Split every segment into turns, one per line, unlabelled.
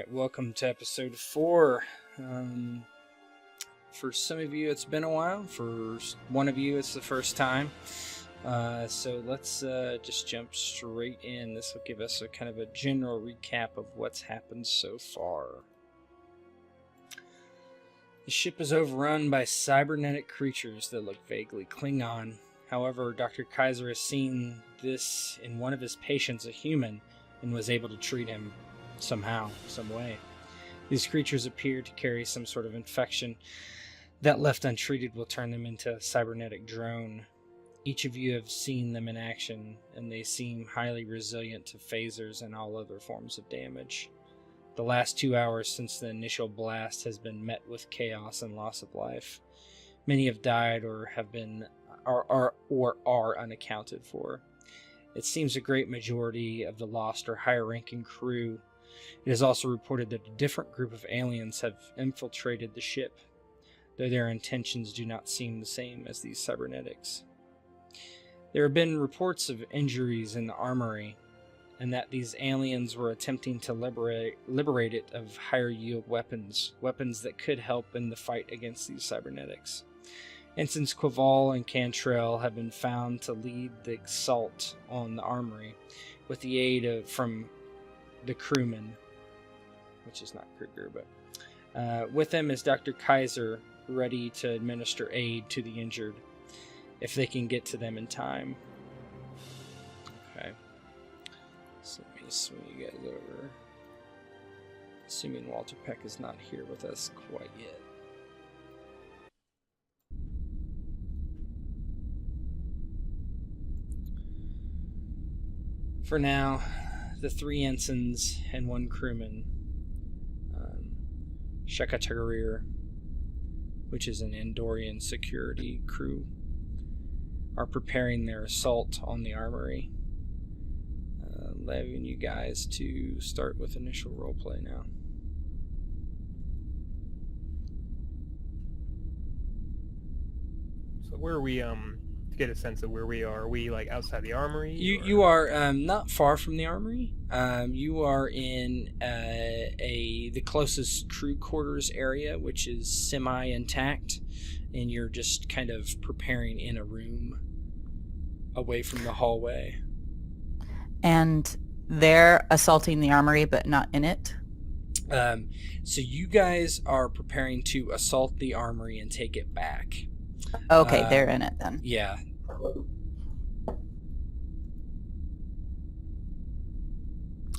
Alright, welcome to episode 4. For some of you it's been a while, for one of you it's the first time. So let's just jump straight in. This will give us a kind of a general recap of what's happened so far. The ship is overrun by cybernetic creatures that look vaguely Klingon. However, Dr. Kaiser has seen this in one of his patients, a human, and was able to treat him somehow, some way. These creatures appear to carry some sort of infection that, left untreated, will turn them into a cybernetic drone. Each of you have seen them in action, and they seem highly resilient to phasers and all other forms of damage. The last 2 hours since the initial blast has been met with chaos and loss of life. Many have died or have been are unaccounted for. It seems a great majority of the lost are higher-ranking crew. It is also reported that a different group of aliens have infiltrated the ship, though their intentions do not seem the same as these cybernetics. There have been reports of injuries in the armory, and that these aliens were attempting to liberate it of higher-yield weapons that could help in the fight against these cybernetics. Ensigns Quaval and Cantrell have been found to lead the assault on the armory, with the aid from the crewmen, which is not Kruger, but with them is Dr. Kaiser, ready to administer aid to the injured, if they can get to them in time. Okay. So let me swing you guys over. Assuming Walter Peck is not here with us quite yet. For now, the 3 ensigns and 1 crewman, Shekatarir, which is an Andorian security crew, are preparing their assault on the armory. Leaving you guys to start with initial roleplay now.
So where are we, to get a sense of where we are we like outside the armory?
You are not far from the armory. You are in the closest crew quarters area, which is semi-intact, and you're just kind of preparing in a room away from the hallway.
And they're assaulting the armory, but not in it?
So you guys are preparing to assault the armory and take it back.
Okay, they're in it then.
Yeah.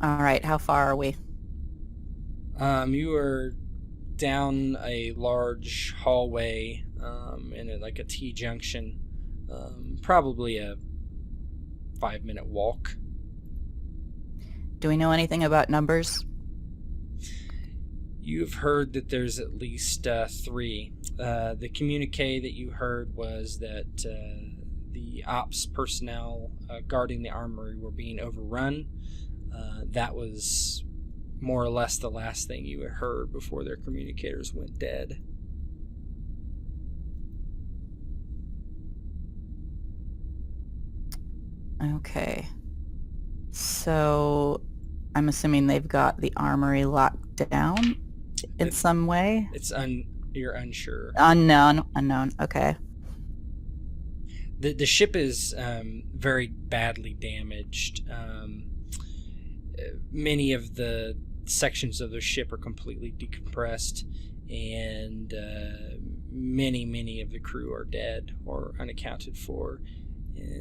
All right, how far are we?
You are down a large hallway in a T-junction. Probably a 5-minute walk.
Do we know anything about numbers?
You've heard that there's at least 3. The communique that you heard was that the ops personnel guarding the armory were being overrun. That was more or less the last thing you had heard before their communicators went dead. Okay. So I'm assuming they've got the armory locked down in some way? You're unsure.
Unknown. Okay.
The ship is very badly damaged. Many of the sections of the ship are completely decompressed, and many of the crew are dead or unaccounted for.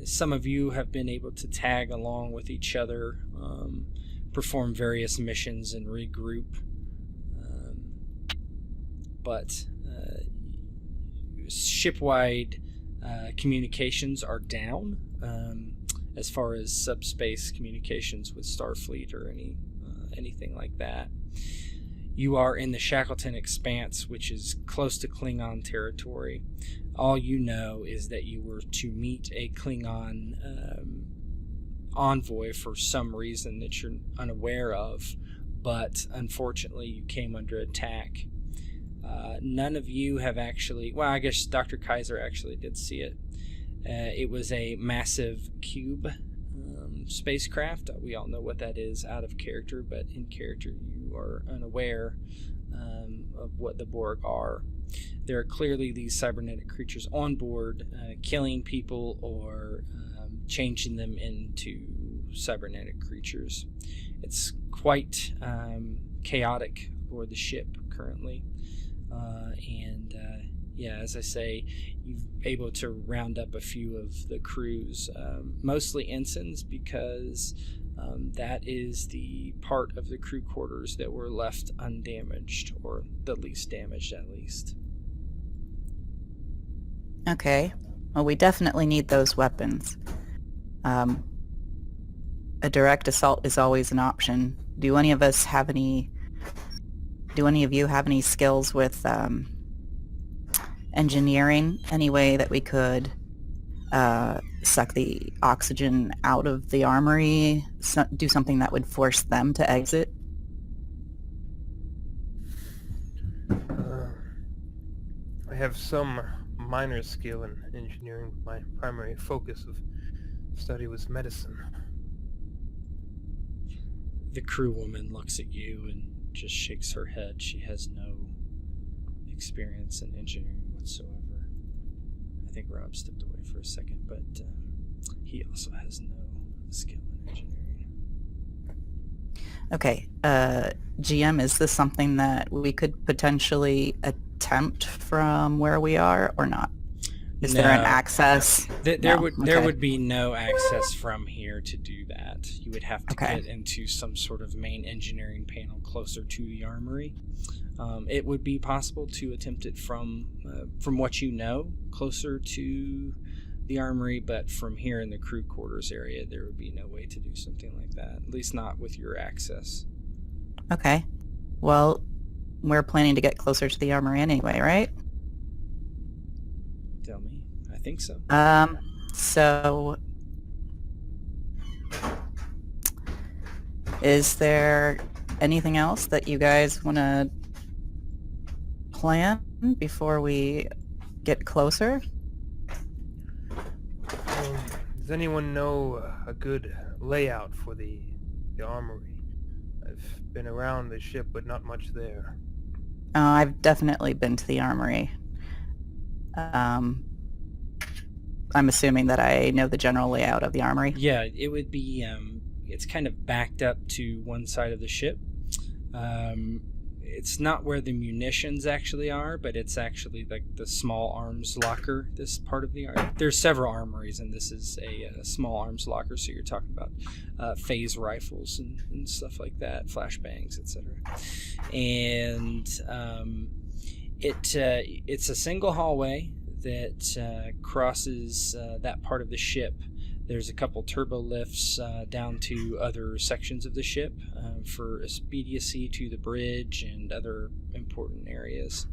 Some of you have been able to tag along with each other, perform various missions, and regroup. But ship-wide communications are down as far as subspace communications with Starfleet or anything like that. You are in the Shackleton Expanse, which is close to Klingon territory. All you know is that you were to meet a Klingon envoy for some reason that you're unaware of, but unfortunately you came under attack. None of you have actually... Well, I guess Dr. Kaiser actually did see it. It was a massive cube spacecraft. We all know what that is out of character, but in character you are unaware of what the Borg are. There are clearly these cybernetic creatures on board, killing people or changing them into cybernetic creatures. It's quite chaotic aboard the ship currently. Yeah, as I say, you're able to round up a few of the crews, mostly ensigns, because that is the part of the crew quarters that were left undamaged, or the least damaged at least.
Okay. Well, we definitely need those weapons. A direct assault is always an option. Do any of you have any skills with engineering? Any way that we could suck the oxygen out of the armory? Do something that would force them to exit?
I have some minor skill in engineering. My primary focus of study was medicine.
The crewwoman looks at you and just shakes her head. She has no experience in engineering whatsoever. I think Rob stepped away for a second, but he also has no skill in engineering.
Okay. GM, is this something that we could potentially attempt from where we are or not? Is there an access?
There would be no access from here to do that. You would have to get into some sort of main engineering panel closer to the armory. It would be possible to attempt it from what you know, closer to the armory, but from here in the crew quarters area, there would be no way to do something like that, at least not with your access.
Okay. Well, we're planning to get closer to the armory anyway, right?
Tell me. I think so.
So is there anything else that you guys want to plan before we get closer?
Does anyone know a good layout for the armory? I've been around the ship, but not much there.
I've definitely been to the armory. I'm assuming that I know the general layout of the armory.
Yeah, it would be, it's kind of backed up to one side of the ship. It's not where the munitions actually are, but it's actually like the small arms locker, this part of the armory. There's several armories, and this is a small arms locker, so you're talking about phase rifles and stuff like that, flashbangs, etc. And it's a single hallway that crosses that part of the ship. There's a couple turbo lifts down to other sections of the ship for expediency to the bridge and other important areas.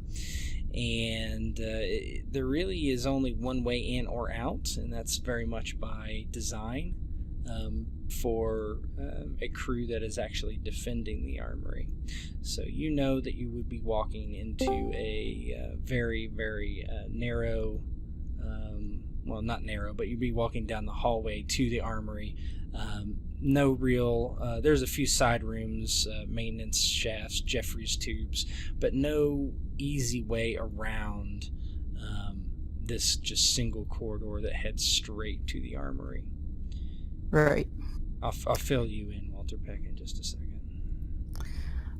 And there really is only one way in or out, and that's very much by design for a crew that is actually defending the armory. So you know that you would be walking into a very, very narrow, well, not narrow, but you'd be walking down the hallway to the armory. No real, there's a few side rooms, maintenance shafts, Jeffries tubes, but no easy way around this just single corridor that heads straight to the armory.
Right.
I'll fill you in, Walter Peck, in just a second.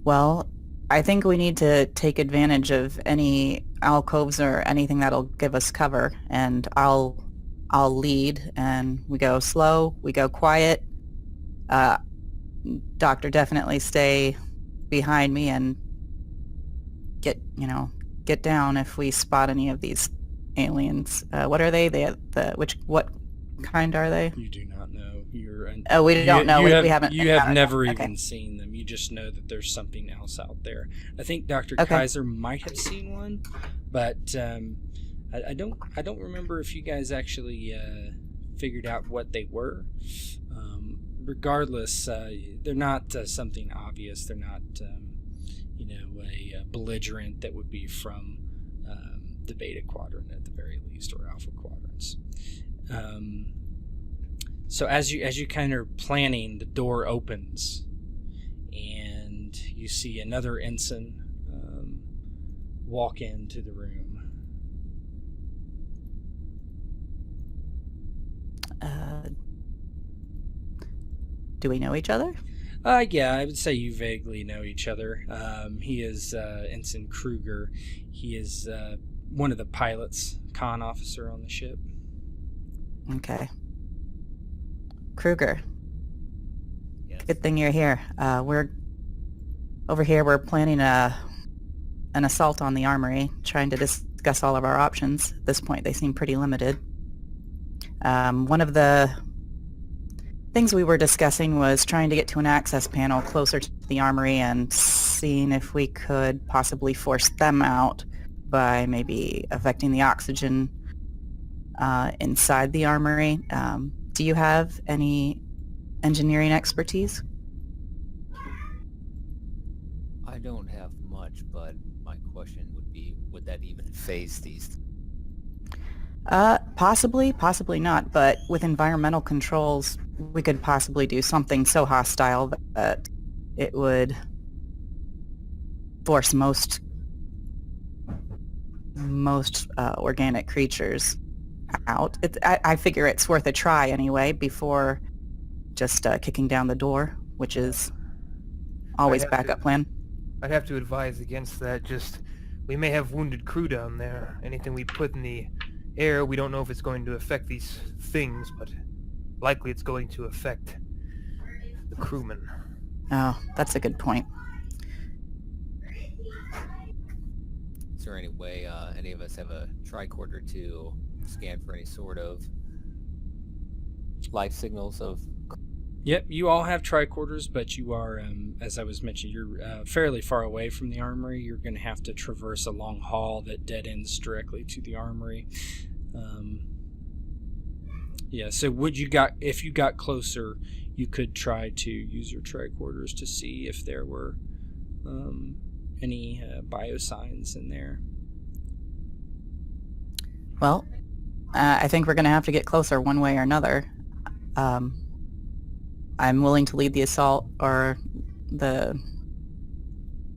Well, I think we need to take advantage of any alcoves or anything that'll give us cover, and I'll lead, and we go slow, we go quiet. Doctor, definitely stay behind me and get down if we spot any of these aliens. What are they? What kind are they?
You do not know.
We don't know. We haven't.
You have never even seen them. You just know that there's something else out there. I think Dr. Kaiser might have seen one, but I don't remember if you guys actually figured out what they were. Regardless, they're not something obvious. They're not a belligerent that would be from the Beta Quadrant at the very least, or Alpha Quadrants. So as you kind of planning, the door opens, and you see another ensign walk into the room.
Do we know each other?
Yeah, I would say you vaguely know each other. He is Ensign Kruger. He is one of the pilots, con officer on the ship.
Okay. Kruger,
Yes.
good thing you're here. We're over here. We're planning an assault on the armory, trying to discuss all of our options. At this point, they seem pretty limited. One of the things we were discussing was trying to get to an access panel closer to the armory and seeing if we could possibly force them out by maybe affecting the oxygen inside the armory. Do you have any engineering expertise?
I don't have much, but my question would be, would that even phase these?
Possibly not, but with environmental controls, we could possibly do something so hostile that it would force most organic creatures out. I figure it's worth a try anyway before just kicking down the door, which is always backup plan.
I'd have to advise against that. Just, we may have wounded crew down there. Anything we put in the air, we don't know if it's going to affect these things, but likely it's going to affect the crewmen.
Oh, that's a good point.
Is there any way any of us have a tricorder to scan for any sort of life signals of...
Yep, you all have tricorders, but you are, as I was mentioning, you're fairly far away from the armory. You're going to have to traverse a long hall that dead ends directly to the armory. Yeah, so if you got closer, you could try to use your tricorders to see if there were any biosigns in there.
Well, I think we're going to have to get closer one way or another. I'm willing to lead the assault or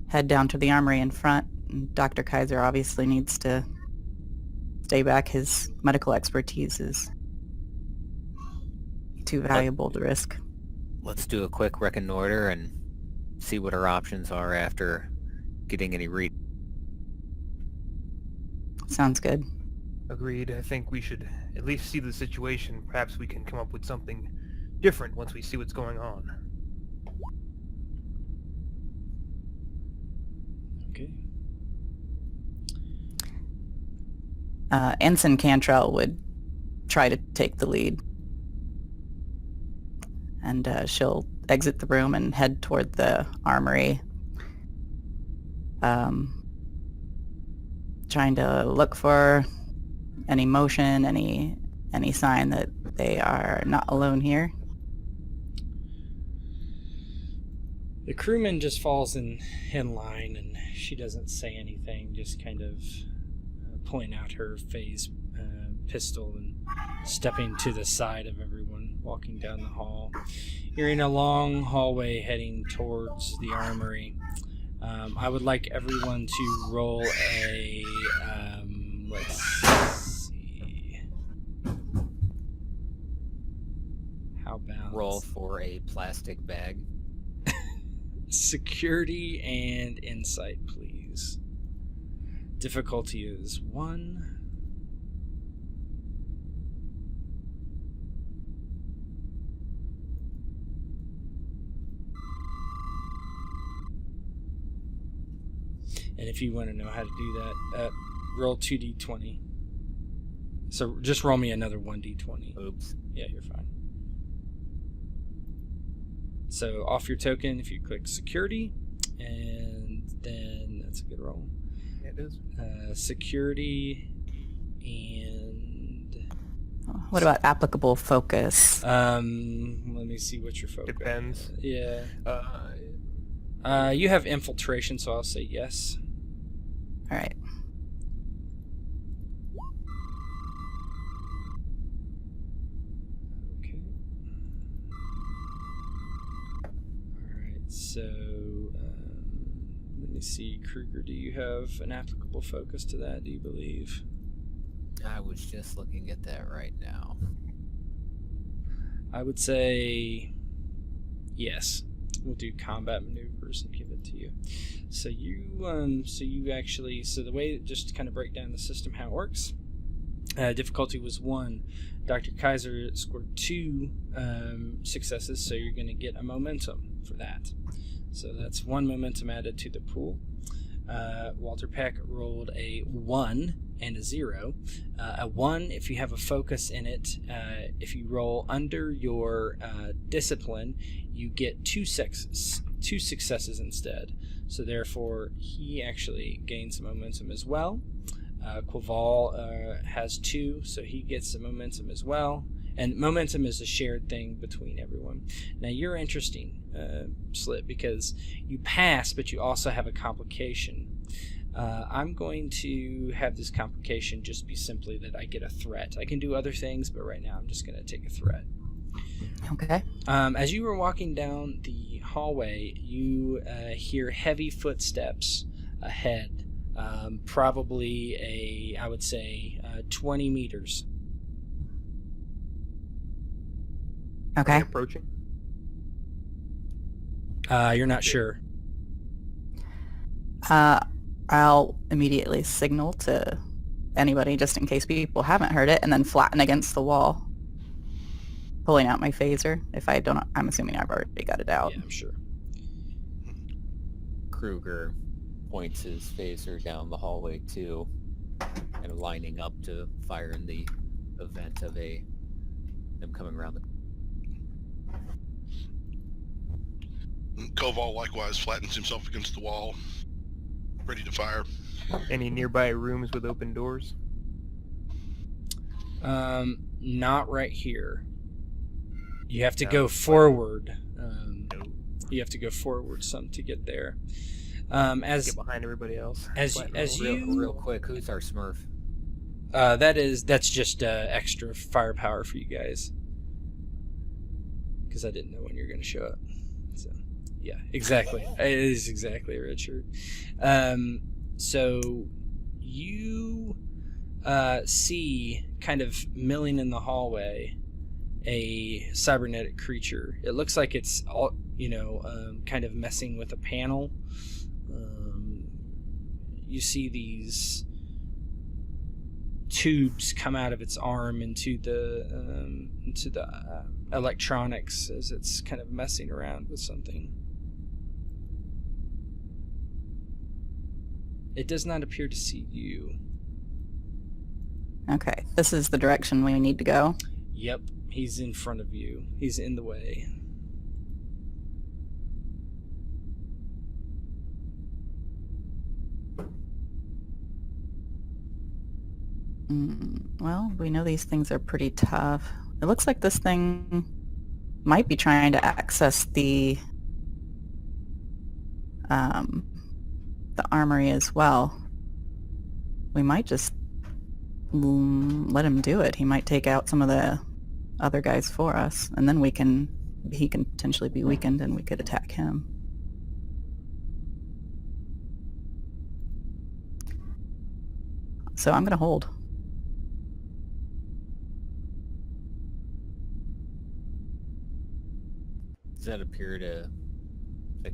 head down to the armory in front. Dr. Kaiser obviously needs to stay back. His medical expertise is too valuable to risk.
Let's do a quick reconnoiter and see what our options are after getting any read.
Sounds good.
Agreed. I think we should at least see the situation. Perhaps we can come up with something different once we see what's going on.
Okay.
Ensign Cantrell would try to take the lead. And she'll exit the room and head toward the armory. Trying to look for any motion, any sign that they are not alone here.
The crewman just falls in line, and she doesn't say anything, just kind of pulling out her phase pistol and stepping to the side of everyone, walking down the hall. You're in a long hallway heading towards the armory. I would like everyone to roll a, let's see, how about
Roll for a plastic bag.
security and insight, please. Difficulty is 1. And if you want to know how to do that, roll 2d20. So just roll me another 1d20.
Oops.
Yeah, you're fine. So off your token, if you click security, and then that's a good roll.
Yeah, it is.
Security and...
What about applicable focus?
Let me see what your focus.
Depends.
Yeah. You have infiltration, so I'll say yes.
All right.
Okay. see, Kruger, do you have an applicable focus to that, do you believe?
I was just looking at that right now.
I would say yes. We'll do combat maneuvers and give it to you. So so the way, just to kind of break down the system, how it works. Difficulty was 1. Dr. Kaiser scored 2 successes, so you're going to get a momentum for that. So that's 1 momentum added to the pool. Walter Peck rolled a 1 and a 0. A 1 if you have a focus in it. If you roll under your discipline, you get 2 successes instead. So therefore, he actually gains momentum as well. Quaval has 2, so he gets some momentum as well. And momentum is a shared thing between everyone. Now, you're interesting, Slip, because you pass, but you also have a complication. I'm going to have this complication just be simply that I get a threat. I can do other things, but right now I'm just going to take a threat.
Okay.
As you were walking down the hallway, you hear heavy footsteps ahead. Probably I would say 20 meters.
Okay.
Approaching.
You're not sure.
I'll immediately signal to anybody just in case people haven't heard it, and then flatten against the wall, pulling out my phaser. If I don't, I'm assuming I've already got it out.
Yeah, I'm sure.
Kruger points his phaser down the hallway too, kind of lining up to fire in the event of them coming around the.
Koval likewise flattens himself against the wall, ready to fire.
Any nearby rooms with open doors?
Not right here. You have to
No,
go
fine.
forward. You have to go forward some to get there.
Get behind everybody else.
as
Flatten
as
the wall.
you
Real quick, who's our Smurf?
that's just extra firepower for you guys, because I didn't know when you were going to show up. So yeah, exactly. It is exactly Richard. So you see, kind of milling in the hallway, a cybernetic creature. It looks like it's all, kind of messing with a panel. You see these tubes come out of its arm into the electronics as it's kind of messing around with something. It does not appear to see you.
Okay, this is the direction we need to go.
Yep, he's in front of you. He's in the way.
Well, we know these things are pretty tough. It looks like this thing might be trying to access the armory as well. We might just let him do it. He might take out some of the other guys for us, and then he can potentially be weakened and we could attack him. So I'm going to hold.
Does that appear to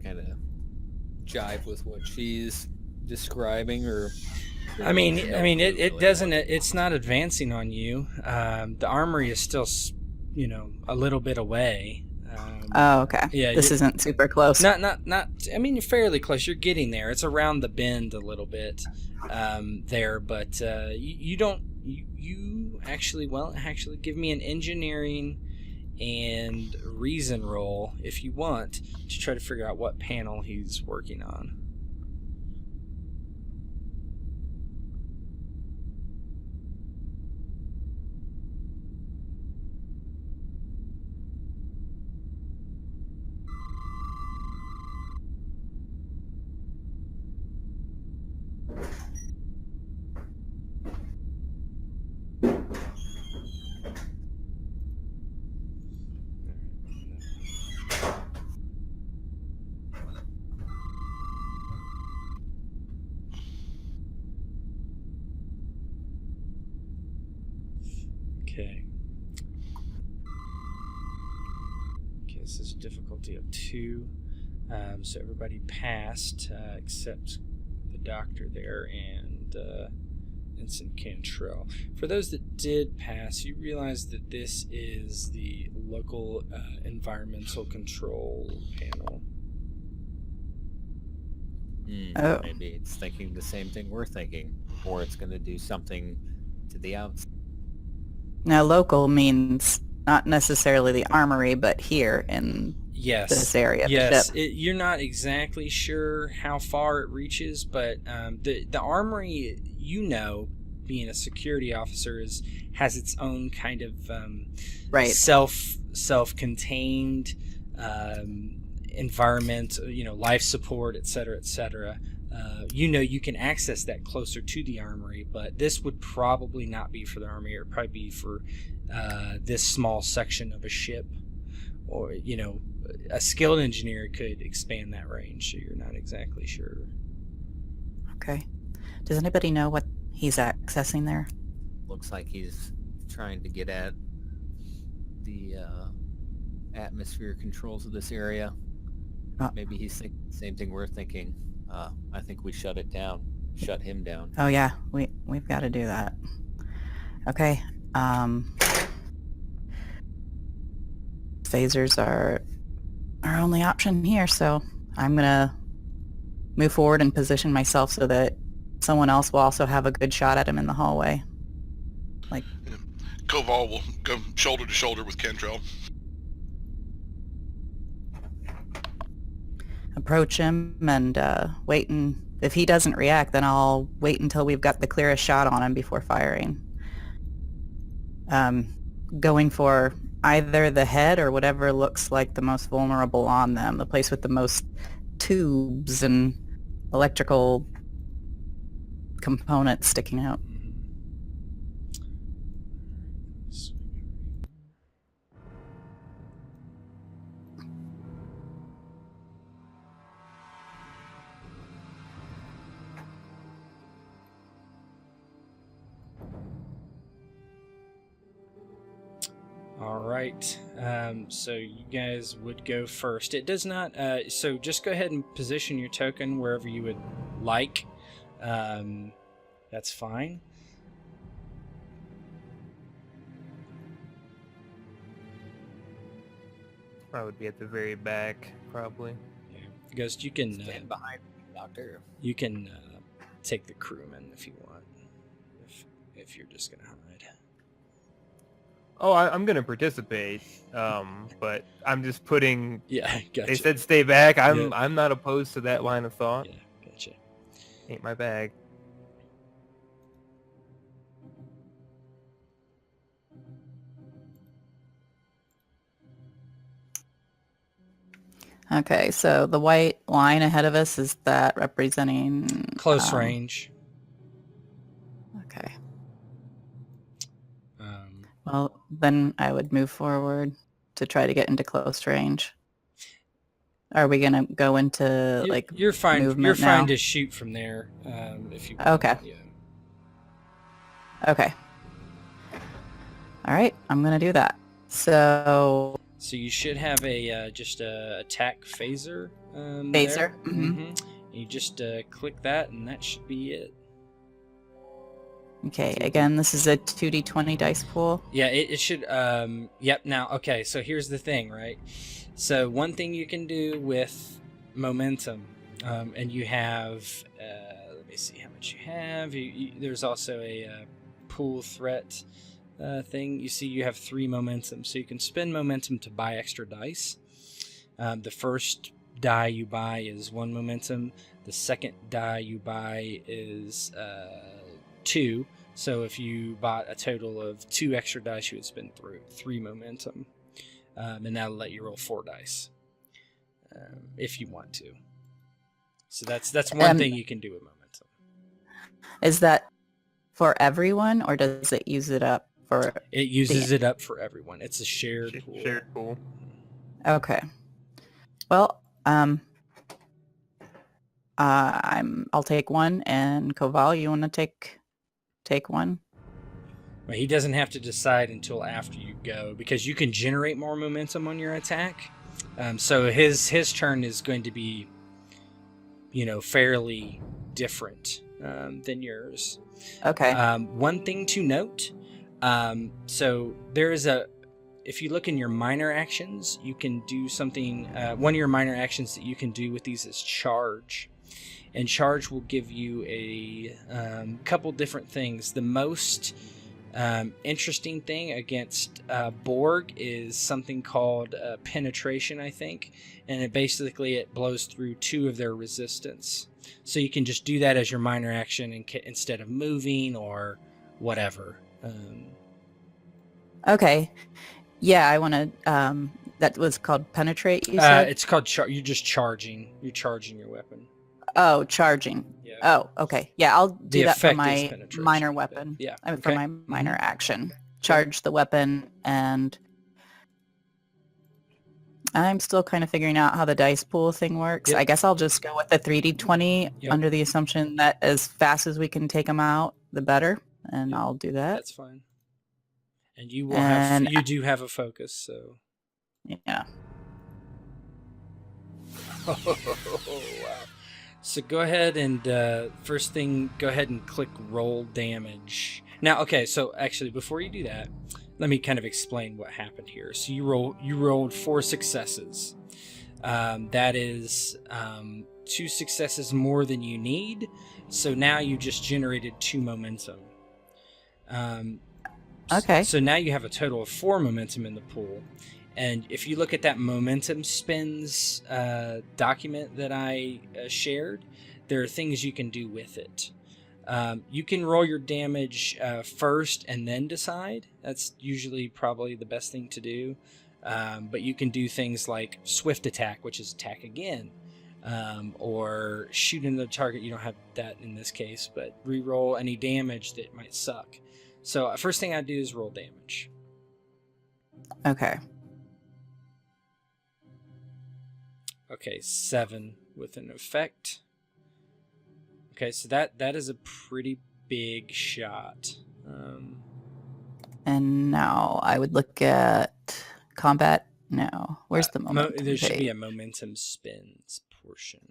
kind of jive with what she's describing, or?
It doesn't. It's not advancing on you. The armory is still, a little bit away.
Oh, okay.
Yeah,
this isn't super close.
Not. You're fairly close. You're getting there. It's around the bend a little bit there, but you don't. You actually give me an engineering and reason roll if you want to try to figure out what panel he's working on. difficulty of 2. So everybody passed except the doctor there and Ensign Cantrell. For those that did pass, you realize that this is the local environmental control panel.
Oh.
Maybe it's thinking the same thing we're thinking, or it's going to do something to the outside.
Now, local means not necessarily the armory, but here in this area. Of the
Yes.
ship.
You're not exactly sure how far it reaches, but the armory, being a security officer, has its own kind of
Right.
self-contained environment, life support, etc. You can access that closer to the armory, but this would probably not be for the armory. It would probably be for this small section of a ship, or a skilled engineer could expand that range, so you're not exactly sure.
Okay. Does anybody know what he's accessing there?
Looks like he's trying to get at the atmosphere controls of this area. Maybe he's thinking the same thing we're thinking. I think we shut him down.
Oh yeah, we've got to do that. Okay. Phasers are our only option here, so I'm gonna move forward and position myself so that someone else will also have a good shot at him in the hallway.
Koval will go shoulder to shoulder with Cantrell.
Approach him and wait, and if he doesn't react, then I'll wait until we've got the clearest shot on him before firing. Going for either the head or whatever looks like the most vulnerable on them, the place with the most tubes and electrical components sticking out.
All right, so you guys would go first. It does not, so just go ahead and position your token wherever you would like. That's fine.
I would be at the very back, probably.
Yeah. Ghost, you can
Stand behind me, Doctor.
you can take the crewman if you want, if you're just gonna hide.
Oh, I'm gonna participate, but I'm just putting.
Yeah, gotcha.
They said stay back. I'm
Yeah.
I'm not opposed to that line of thought.
Yeah, gotcha.
Ain't my bag.
Okay, so the white line ahead of us, is that representing...
Close range.
Okay.
Um,
Well, then I would move forward to try to get into close range. Are we going to go into,
you're fine.
movement
You're fine
now?
to shoot from there, if you want.
Okay.
Yeah.
Okay. All right, I'm going to do that. So...
So you should have a just a attack phaser.
Phaser, mhm.
You just click that, and that should be it.
Okay, again, this is a 2d20 dice pool.
Yeah, it should. Yep. Now, okay. So here's the thing, right? So one thing you can do with momentum, and you have. Let me see how much you have. There's also a pool threat thing. You see, you have 3 momentum, so you can spend momentum to buy extra dice. The first die you buy is 1 momentum. The second die you buy is 2. So if you bought a total of 2 extra dice, you would spend 3 momentum, and that'll let you roll 4 dice if you want to. So that's one thing you can do with momentum.
Is that for everyone, or does it use it up for...
It uses it up for everyone. It's a shared pool.
Shared pool.
Okay. Well, I'll take 1, and Koval, you want to take 1?
Well, he doesn't have to decide until after you go, because you can generate more momentum on your attack. So his turn is going to be, fairly different than yours.
Okay.
One thing to note, so there is if you look in your minor actions, you can do something. One of your minor actions that you can do with these is charge. And charge will give you a couple different things. The most interesting thing against Borg is something called penetration, I think. And it blows through 2 of their resistance. So you can just do that as your minor action instead of moving or whatever.
Okay. Yeah, I want to. That was called penetrate. You said
it's called you're just charging. You're charging your weapon.
Oh, charging.
Yeah.
Oh, okay. Yeah, I'll do
The
that for
effect is
my
penetration,
minor
but
weapon.
yeah,
For
okay.
my minor action. Charge the weapon, and I'm still kind of figuring out how the dice pool thing works.
Yep.
I guess I'll just go with the 3d20
Yep.
under the assumption that as fast as we can take them out, the better, and
Yep.
I'll do that.
That's fine. And you will you do have a focus, so.
Yeah.
Oh, wow. So go ahead and first thing, go ahead and click roll damage. Now, okay, so actually before you do that, let me kind of explain what happened here. So you rolled 4 successes. That is 2 successes more than you need. So now you just generated 2 momentum.
Okay.
So now you have a total of 4 momentum in the pool. And if you look at that momentum spins document that I shared, there are things you can do with it. You can roll your damage first and then decide. That's usually probably the best thing to do. But you can do things like swift attack, which is attack again, or shoot into the target. You don't have that in this case, but re-roll any damage that might suck. So first thing I do is roll damage.
Okay.
Okay, 7 with an effect. Okay, so that is a pretty big shot.
And now I would look at combat. No. Where's the momentum
there should be
page?
a momentum spins portion.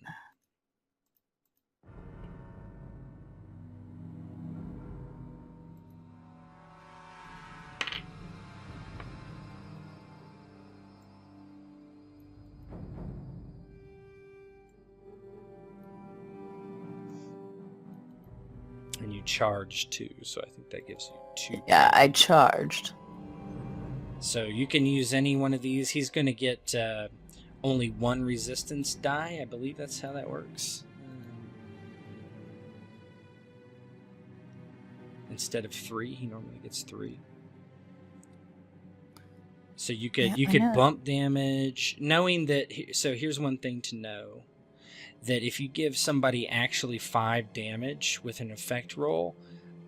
And you charge 2, so I think that gives you 2.
Yeah, I charged.
So you can use any one of these. He's going to get only 1 resistance die. I believe that's how that works. Instead of 3, he normally gets 3. So you could bump damage, knowing that. So here's one thing to know: that if you give somebody actually 5 damage with an effect roll,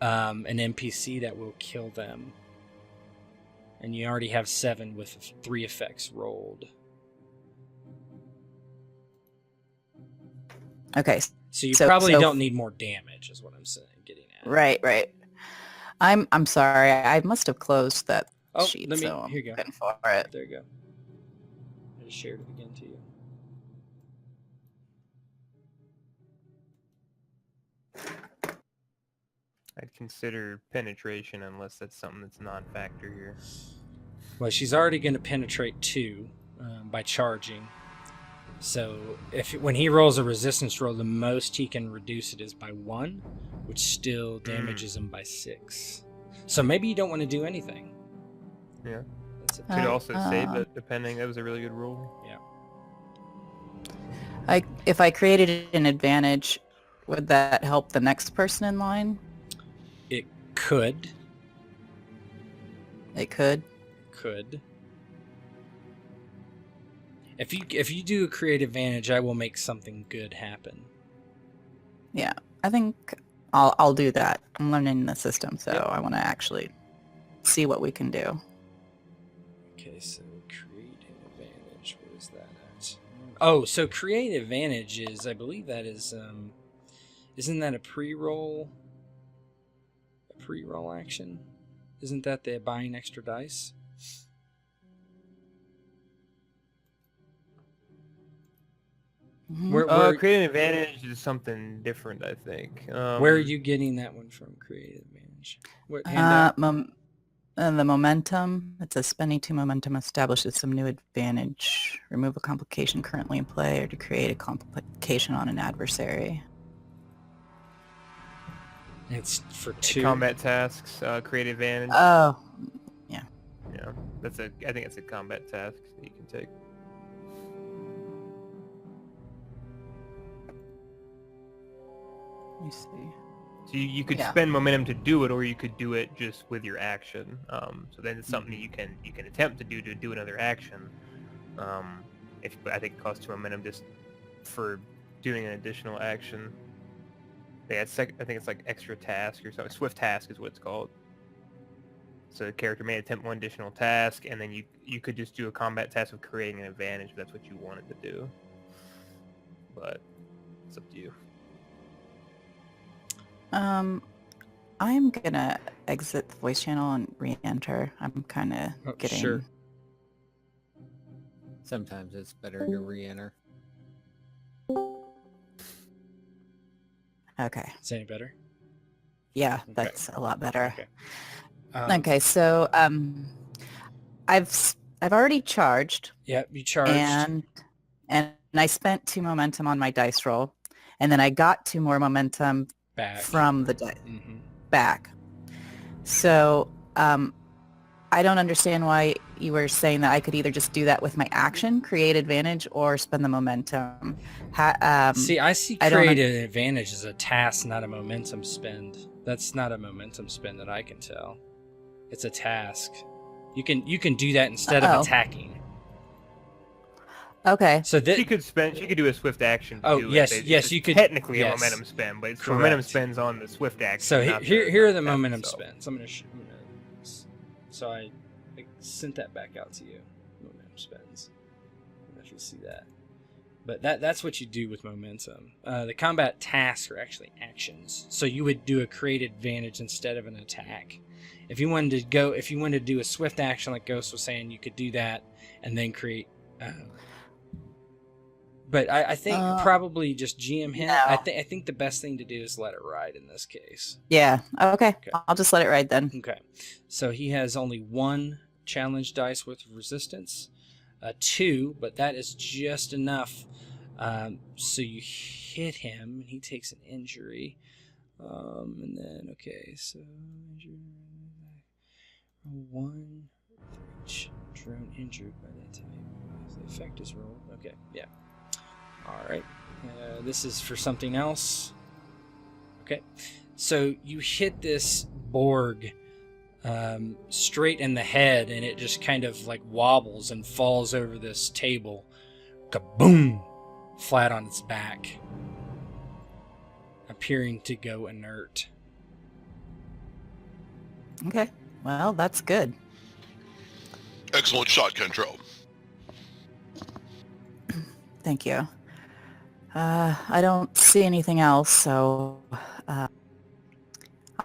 an NPC, that will kill them. And you already have 7 with 3 effects rolled.
Okay.
So you probably don't need more damage, is what I'm saying. Getting at.
Right. I'm sorry. I must have closed that sheet.
Here you go.
Looking for it.
There you go. I just shared it again to you.
I'd consider penetration unless that's something that's non-factor here.
Well, she's already going to penetrate 2 by charging. So when he rolls a resistance roll, the most he can reduce it is by 1, which still damages him by 6. So maybe you don't want to do anything.
Yeah.
That's
Could also save it, depending. That was a really good roll.
Yeah.
If I created an advantage, would that help the next person in line?
It could.
It could.
Could. If you do a create advantage, I will make something good happen.
Yeah, I think I'll do that. I'm learning the system, so
Yep.
I want to actually see what we can do.
Okay, so create an advantage. Where is that at? Oh, so create advantage is, I believe that is, isn't that a pre-roll? A pre-roll action? Isn't that the buying extra dice?
Mhm.
Where
Create an advantage is something different, I think.
where are you getting that one from? Creative advantage. What
Uh,
handout?
mom- the momentum, it says spending 2 momentum establishes some new advantage. Remove a complication currently in play or to create a complication on an adversary.
It's for 2.
Combat tasks, create advantage.
Oh, yeah.
Yeah, I think it's a combat task that you can take.
Let me see.
So you could
Yeah.
spend momentum to do it, or you could do it just with your action. So then it's something
Mm-hmm.
that you can attempt to do another action. But I think it costs 2 momentum just for doing an additional action. Yeah, I think it's like extra task or something. Swift task is what it's called. So the character may attempt one additional task, and then you could just do a combat task of creating an advantage if that's what you wanted to do. But it's up to you.
I'm gonna exit the voice channel and re-enter. I'm kind of getting...
Sure.
Sometimes it's better to re-enter.
Okay.
Is that any better?
Yeah,
Okay.
that's a lot better.
Okay.
Okay, so I've already charged.
Yeah, you charged.
And I spent 2 momentum on my dice roll, and then I got 2 more momentum
Back.
from the dice
Mm-hmm.
back. So I don't understand why you were saying that I could either just do that with my action, create advantage, or spend the momentum.
See, I see
I don't
create an advantage as a task, not a momentum spend. That's not a momentum spend that I can tell. It's a task. You can do that instead of attacking.
Okay.
So
She could do a swift action.
Oh,
to do
yes,
it.
yes,
It's
you could-
technically
yes.
a momentum spend, but it's
Correct.
momentum spends on the swift action.
So
not
here are the
task
momentum
itself.
spends. I'm gonna so I sent that back out to you. Momentum spends. I don't know if you see that, but that's what you do with momentum. The combat tasks are actually actions. So you would do a create advantage instead of an attack. If you wanted to do a swift action like Ghost was saying, you could do that and then create. But I think probably just GM hint.
No.
I think the best thing to do is let it ride in this case.
Yeah. Okay.
Okay.
I'll just let it ride then.
Okay. So he has only 1 challenge dice worth of resistance. 2, but that is just enough. So you hit him, and he takes an injury. And then, okay, so... 1 for each drone injured by that type. The effect is rolled. Okay, yeah. Alright. This is for something else. Okay. So you hit this Borg straight in the head, and it just kind of like wobbles and falls over this table. Kaboom! Flat on its back. Appearing to go inert.
Okay. Well, that's good.
Excellent shot, Kentrell.
Thank you. I don't see anything else, so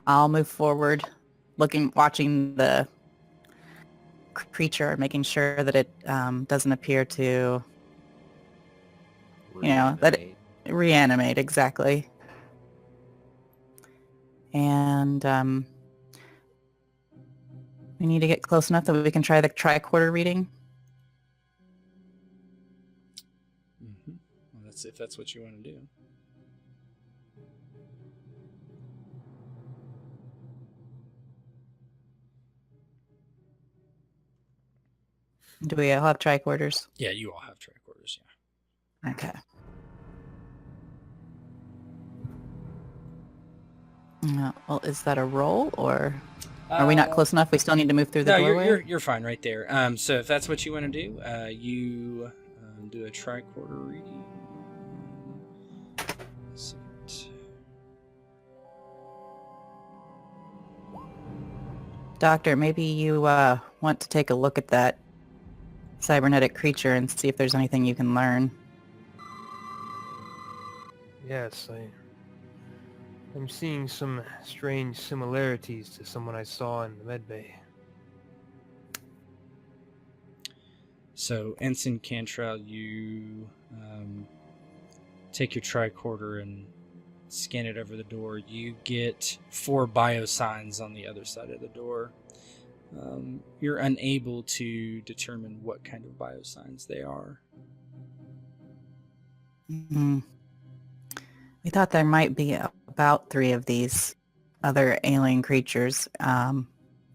I'll move forward, watching the creature, making sure that it doesn't appear to, that it reanimate, exactly. And we need to get close enough that we can try the tricorder reading.
Well, if that's what you want to do.
Do we all have tricorders?
Yeah, you all have tricorders, yeah.
Okay. Well, is that a roll, or are we not close enough? We still need to move through the doorway?
No, you're fine right there. So if that's what you want to do, you do a tricorder reading.
Doctor, maybe you want to take a look at that cybernetic creature and see if there's anything you can learn.
Yes, I'm seeing some strange similarities to someone I saw in the medbay.
So, Ensign Cantrell, you take your tricorder and scan it over the door, you get 4 biosigns on the other side of the door. You're unable to determine what kind of biosigns they are.
Mm-hmm. We thought there might be about 3 of these other alien creatures.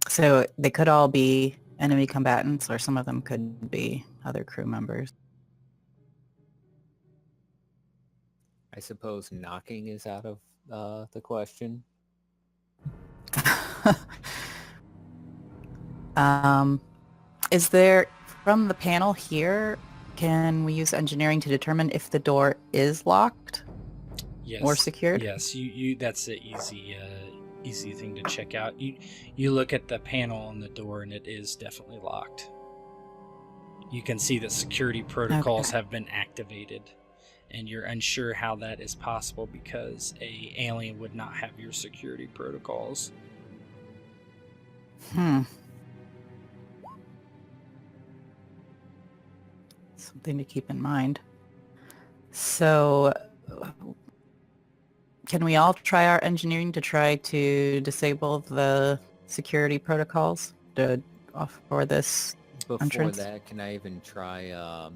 So they could all be enemy combatants, or some of them could be other crew members.
I suppose knocking is out of the question.
Is there, from the panel here, can we use engineering to determine if the door is locked?
Yes.
Or secured?
Yes, you that's an easy thing to check out. You look at the panel on the door and it is definitely locked. You can see that security protocols have been activated, and you're unsure how that is possible because a alien would not have your security protocols.
Something to keep in mind. So, can we all try our engineering to try to disable the security protocols for this
Before
entrance?
that, can I even try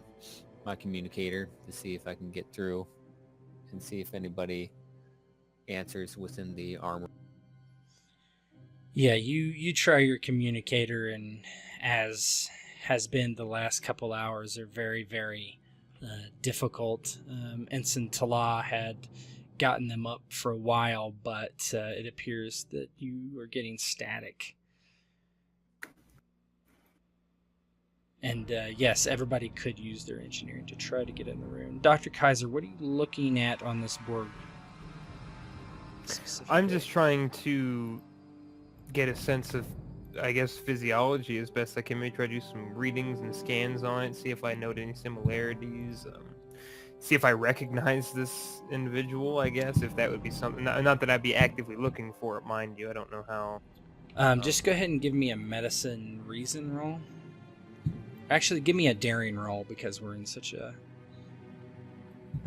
my communicator to see if I can get through and see if anybody answers within the armor?
Yeah, you try your communicator, and as has been the last couple hours, are very, very difficult. Ensign Tala had gotten them up for a while, but it appears that you are getting static. And yes, everybody could use their engineering to try to get in the room. Dr. Kaiser, what are you looking at on this board?
I'm just trying to get a sense of, I guess, physiology as best I can. Maybe try to do some readings and scans on it, see if I note any similarities, see if I recognize this individual, I guess, if that would be something. Not that I'd be actively looking for it, mind you. I don't know how.
Just go ahead and give me a medicine reason roll. Actually, give me a daring roll, because we're in such a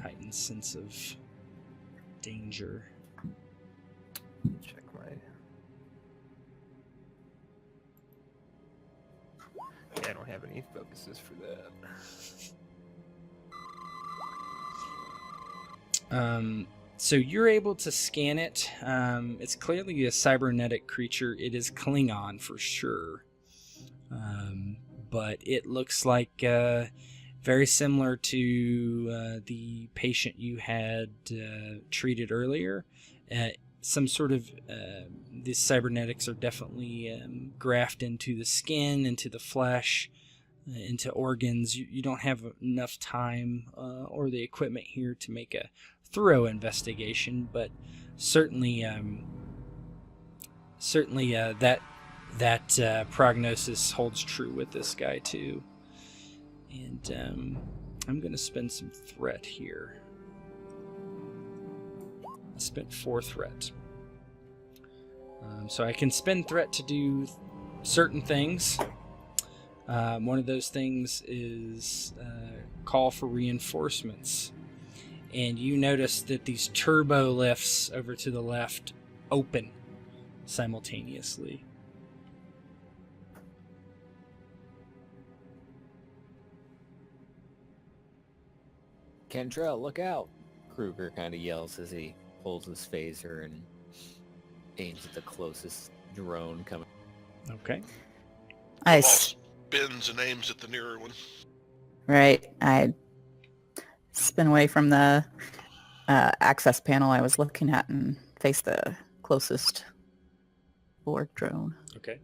heightened sense of danger.
Check my... Yeah, I don't have any focuses for that.
So you're able to scan it. It's clearly a cybernetic creature. It is Klingon for sure. But it looks like very similar to the patient you had treated earlier. Some sort of these cybernetics are definitely grafted into the skin, into the flesh, into organs. You don't have enough time or the equipment here to make a thorough investigation, but certainly that prognosis holds true with this guy too. And I'm going to spend some threat here. I spent 4 threat. So I can spend threat to do certain things. One of those things is call for reinforcements. And you notice that these turbo lifts over to the left open simultaneously.
Kendra, look out! Kruger kind of yells as he pulls his phaser and aims at the closest drone coming.
Okay.
Spins and aims at the nearer one.
Right. I spin away from the access panel I was looking at and face the closest Borg drone.
Okay.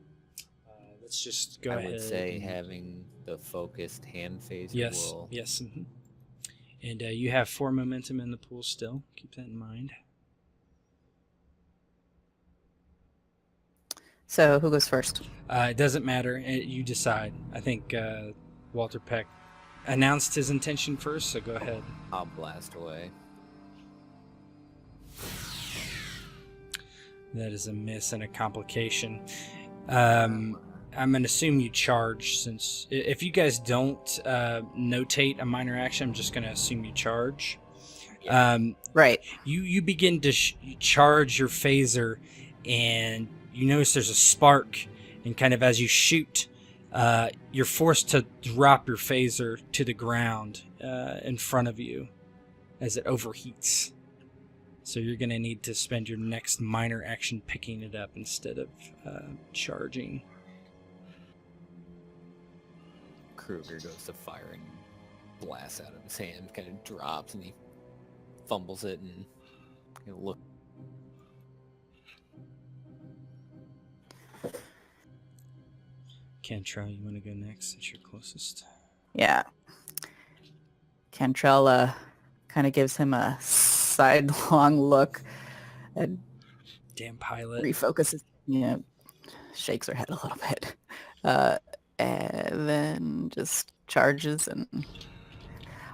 Let's just go ahead.
I would say having the focused hand phaser will...
Yes. Mm-hmm. And you have 4 momentum in the pool still. Keep that in mind.
So who goes first?
It doesn't matter. You decide. I think Walter Peck announced his intention first, so go ahead.
I'll blast away.
That is a miss and a complication. I'm going to assume you charge, since if you guys don't notate a minor action, I'm just going to assume you charge.
Right.
You begin to charge your phaser, and you notice there's a spark, and kind of as you shoot, you're forced to drop your phaser to the ground in front of you as it overheats. So you're going to need to spend your next minor action picking it up instead of charging.
Kruger goes to fire and blasts out of his hand, kind of drops, and he fumbles it and look.
Cantrell, you want to go next? It's your closest.
Yeah. Cantrell kind of gives him a sidelong look and
Damn pilot.
refocuses, shakes her head a little bit. And then just charges, and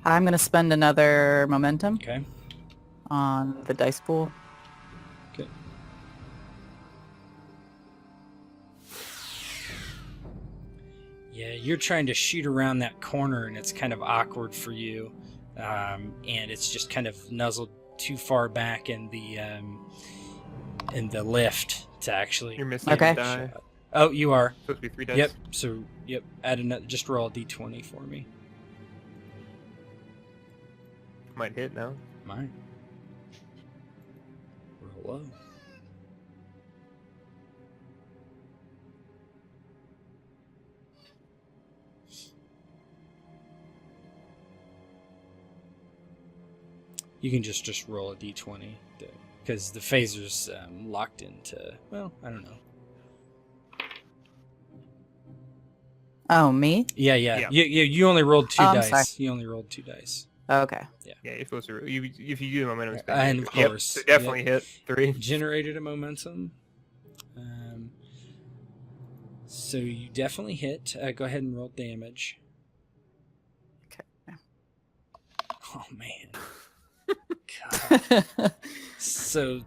I'm going to spend another momentum
Okay.
on the dice pool.
Okay. Yeah, you're trying to shoot around that corner, and it's kind of awkward for you, and it's just kind of nuzzled too far back in the lift to actually.
You're missing
Okay.
a die.
Oh, you are.
Supposed to be 3 dice.
Yep. So, add another. Just roll a d20 for me.
Might hit now.
Mine. Roll low. You can just roll a d20 because the phaser's locked into. Well, I don't know.
Oh, me?
Yeah.
Yeah.
You only rolled 2
Oh, I'm
dice.
sorry.
You only rolled 2 dice.
Okay.
Yeah, you're supposed to. If you do the momentum spin,
And of
yep,
course,
so definitely hit 3.
Generated a momentum. So you definitely hit. Go ahead and roll damage.
Okay.
Oh man. God. So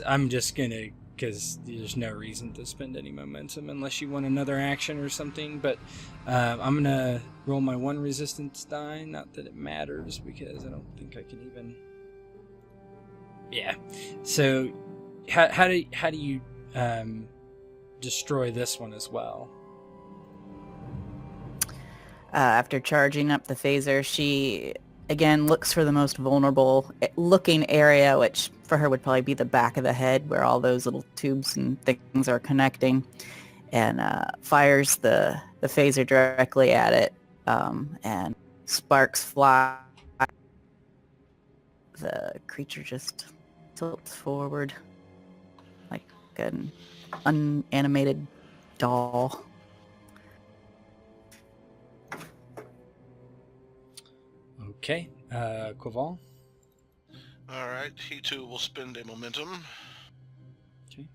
I'm just gonna, because there's no reason to spend any momentum unless you want another action or something. But I'm gonna roll my 1 resistance die. Not that it matters because I don't think I can even. Yeah. So how do you destroy this one as well?
After charging up the phaser, she again looks for the most vulnerable looking area, which for her would probably be the back of the head where all those little tubes and things are connecting, and fires the phaser directly at it, and sparks fly. The creature just tilts forward like an unanimated doll.
Okay, Quaval.
All right, he too will spend a momentum.
Okay.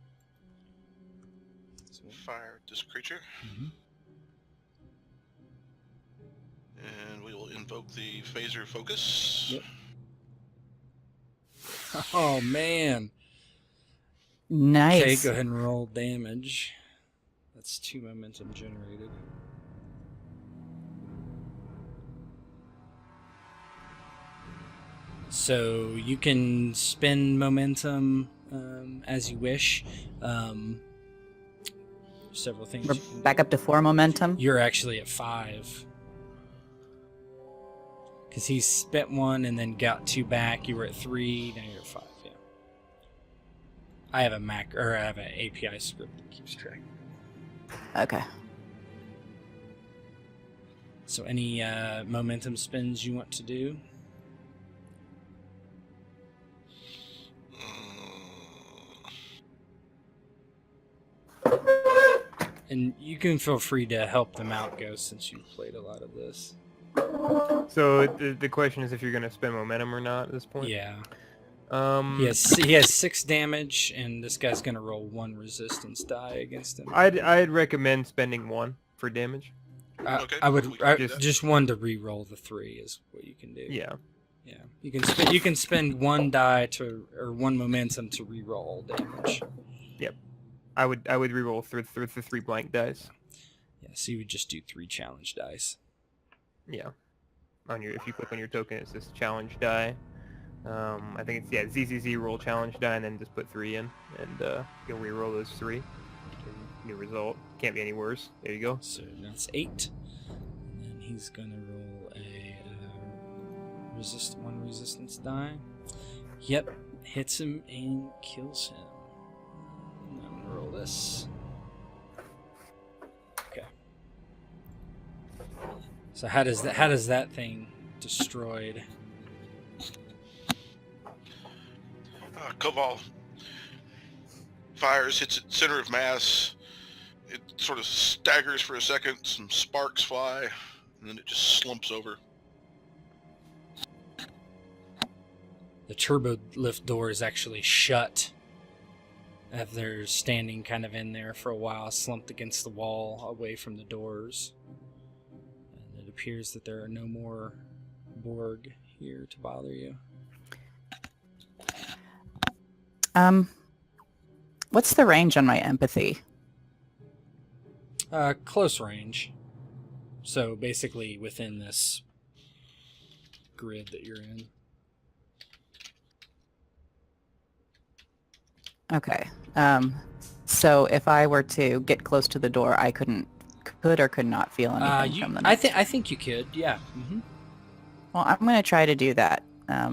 Fire at this creature.
Mhm.
And we will invoke the phaser focus.
Yep. Oh man.
Nice.
Okay, go ahead and roll damage. That's 2 momentum generated. So you can spend momentum as you wish. Several things.
We're
you can
back
do.
up to 4 momentum.
You're actually at 5. Because he spent 1 and then got 2 back. You were at 3, now you're at 5. Yeah. I have an API script that keeps track.
Okay.
So any momentum spins you want to do? And you can feel free to help them out, Ghost, since you've played a lot of this.
So the question is if you're going to spend momentum or not at this point.
Yeah.
He
He has 6 damage, and this guy's gonna roll 1 resistance die against him.
I'd recommend spending 1 for damage.
Okay,
I would
we can do that.
just 1 to re-roll the 3 is what you can do.
Yeah.
Yeah. You can spend 1 die or 1 momentum to re-roll damage.
I would reroll through the 3 blank dice.
Yeah. So you would just do 3 challenge dice.
Yeah. If you click on your token, it says challenge die. I think it's ZZZ roll challenge die and then just put 3 in, and you can re-roll those 3. And new result. Can't be any worse. There you go.
So that's 8. And then he's gonna roll a one resistance die. Yep, hits him and kills him. And I'm gonna roll this. Okay. So how does that thing destroyed?
Cobalt fires, hits its center of mass. It sort of staggers for a second, some sparks fly, and then it just slumps over.
The turbo lift door is actually shut. If they're standing kind of in there for a while, slumped against the wall away from the doors. And it appears that there are no more Borg here to bother you.
What's the range on my empathy?
Close range. So basically within this grid that you're in.
Okay. So if I were to get close to the door, I could or could not feel anything from the
I think you could, yeah. Mm-hmm.
Well, I'm going to try to do that.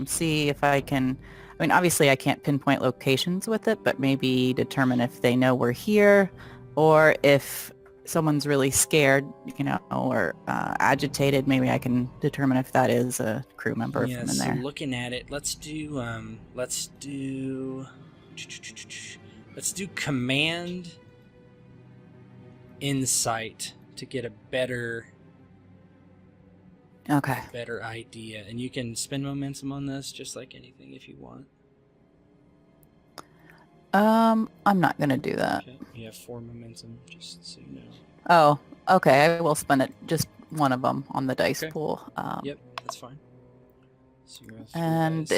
See if I can... I mean, obviously I can't pinpoint locations with it, but maybe determine if they know we're here, or if someone's really scared, or agitated, maybe I can determine if that is a crew member from in there.
So looking at it, let's do command insight to get a better idea. And you can spend momentum on this just like anything if you want.
I'm not going to do that.
Okay. You have 4 momentum, just so you know.
Oh, okay. I will spend it, just one of them on the dice pool.
Yep, that's fine. So you're
and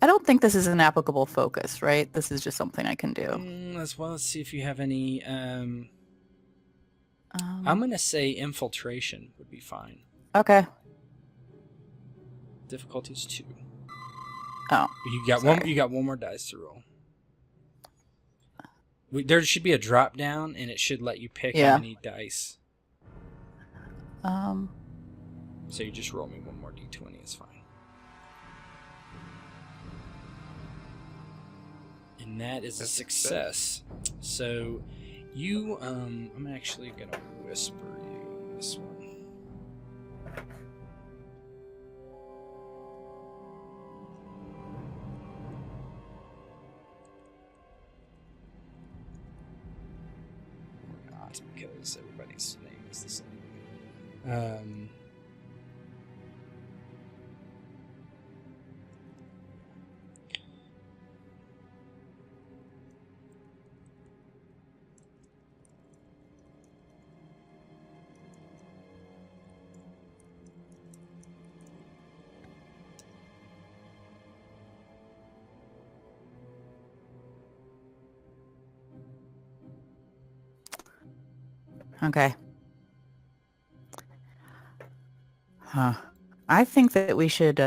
I don't think this is an applicable focus, right? This is just something I can do.
As well, let's see if you have any... I'm going to say infiltration would be fine.
Okay.
Difficulty's 2.
Oh,
You got one more dice to roll. There should be a drop down, and it should let you pick how many dice. So you just roll me one more d20. It's fine. And that is a success. So you, I'm actually gonna whisper you this one. Because everybody's name is the same.
Okay. I think that we should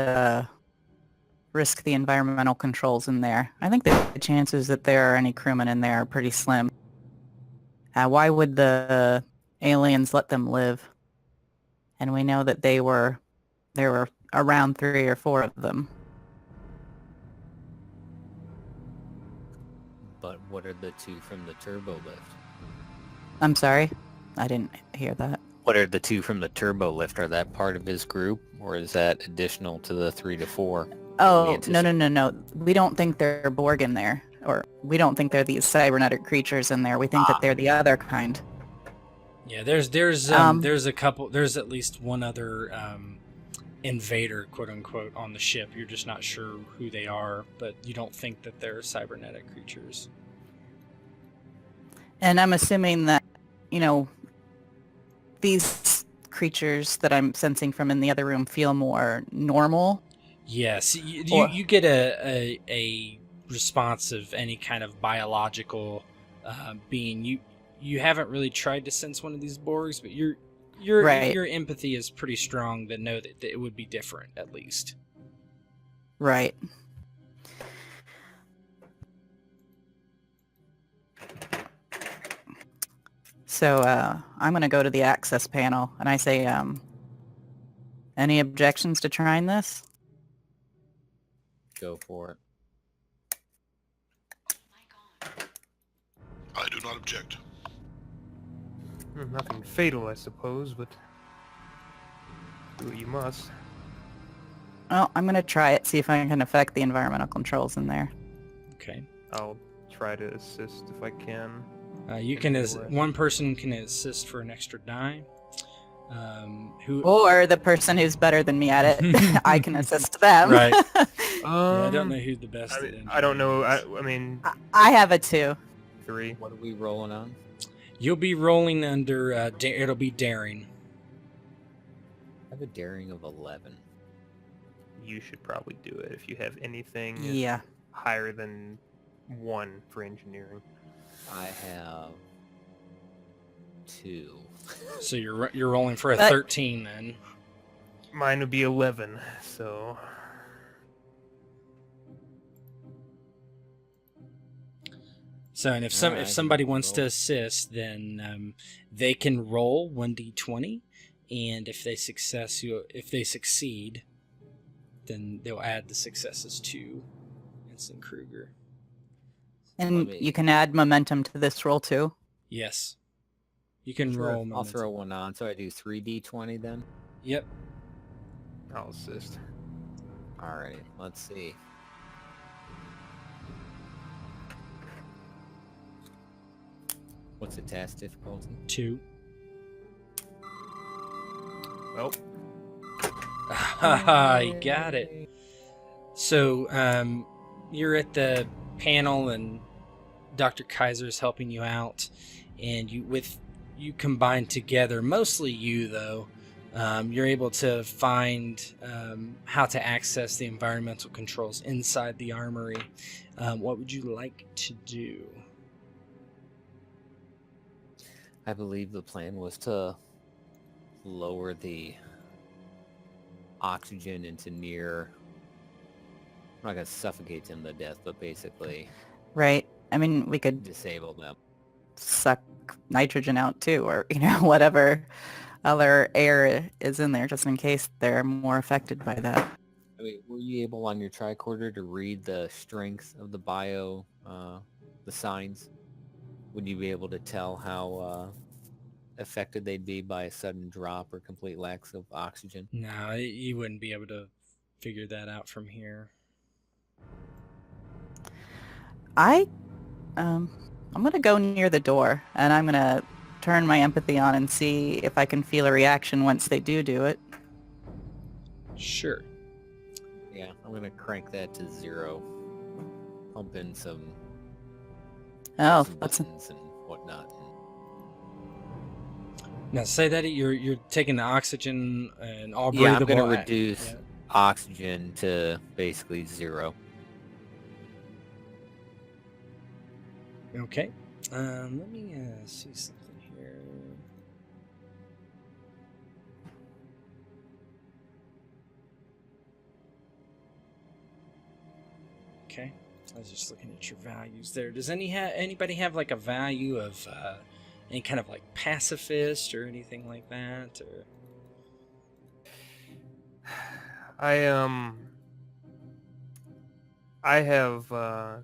risk the environmental controls in there. I think that the chances that there are any crewmen in there are pretty slim. Why would the aliens let them live? And we know that there were around 3 or 4 of them.
But what are the 2 from the turbo lift?
I'm sorry? I didn't hear that.
What are the 2 from the turbo lift? Are that part of his group, or is that additional to the 3 to 4?
Oh, no. We don't think they're Borg in there. Or we don't think they're these cybernetic creatures in there. We think that they're the other kind.
Yeah, there's a couple. There's at least one other invader, quote unquote, on the ship. You're just not sure who they are, but you don't think that they're cybernetic creatures.
And I'm assuming that, these creatures that I'm sensing from in the other room feel more normal.
Yes, you get a response of any kind of biological being. You haven't really tried to sense one of these Borgs, but your empathy is pretty strong to know that it would be different, at least.
Right. So I'm going to go to the access panel and I say, any objections to trying this?
Go for it.
I do not object.
Nothing fatal, I suppose, but do what you must.
Well, I'm going to try it, see if I can affect the environmental controls in there.
Okay.
I'll try to assist if I can.
You can, one person can assist for an extra die.
Or the person who's better than me at it, I can assist them.
Right. Yeah, I don't know who's the best at engineering.
I don't know. I mean,
I have a 2.
3.
What are we rolling on?
You'll be rolling under, it'll be daring.
I have a daring of 11.
You should probably do it if you have anything
Yeah.
higher than 1 for engineering.
I have 2.
So you're rolling for a
But-
13 then.
Mine would be 11, so...
So, and if
Alright,
somebody wants
roll.
to assist, then they can roll 1d20, and if they succeed, then they'll add the successes to Ensign Kruger.
And
me-
you can add momentum to this roll too.
Yes, you can
Sure,
roll.
I'll
momentum.
throw one on. So I do 3d20 then?
Yep.
I'll assist.
Alright, let's see. What's the task difficulty?
2.
Well,
You got it. So, you're at the panel, and Dr. Kaiser's helping you out, and you combine together, mostly you though, you're able to find how to access the environmental controls inside the armory. What would you like to do?
I believe the plan was to lower the oxygen into near... I'm not going to suffocate them to death, but basically
Right. I mean, we could
disable them.
suck nitrogen out too, or, whatever other air is in there, just in case they're more affected by that.
I mean, were you able on your tricorder to read the strength of the the signs? Would you be able to tell how affected they'd be by a sudden drop or complete lack of oxygen?
No, you wouldn't be able to figure that out from here.
I'm gonna go near the door, and I'm gonna turn my empathy on and see if I can feel a reaction once they do it.
Sure.
Yeah, I'm going to crank that to 0. Pump in some
Oh,
some
that's
buttons and whatnot.
Now say that you're taking the oxygen and all
Yeah, I'm
breathable.
going to reduce oxygen to basically 0.
Okay. Let me see something here. Okay. I was just looking at your values there. Does anybody have like a value of any kind of like pacifist or anything like that? Or
I have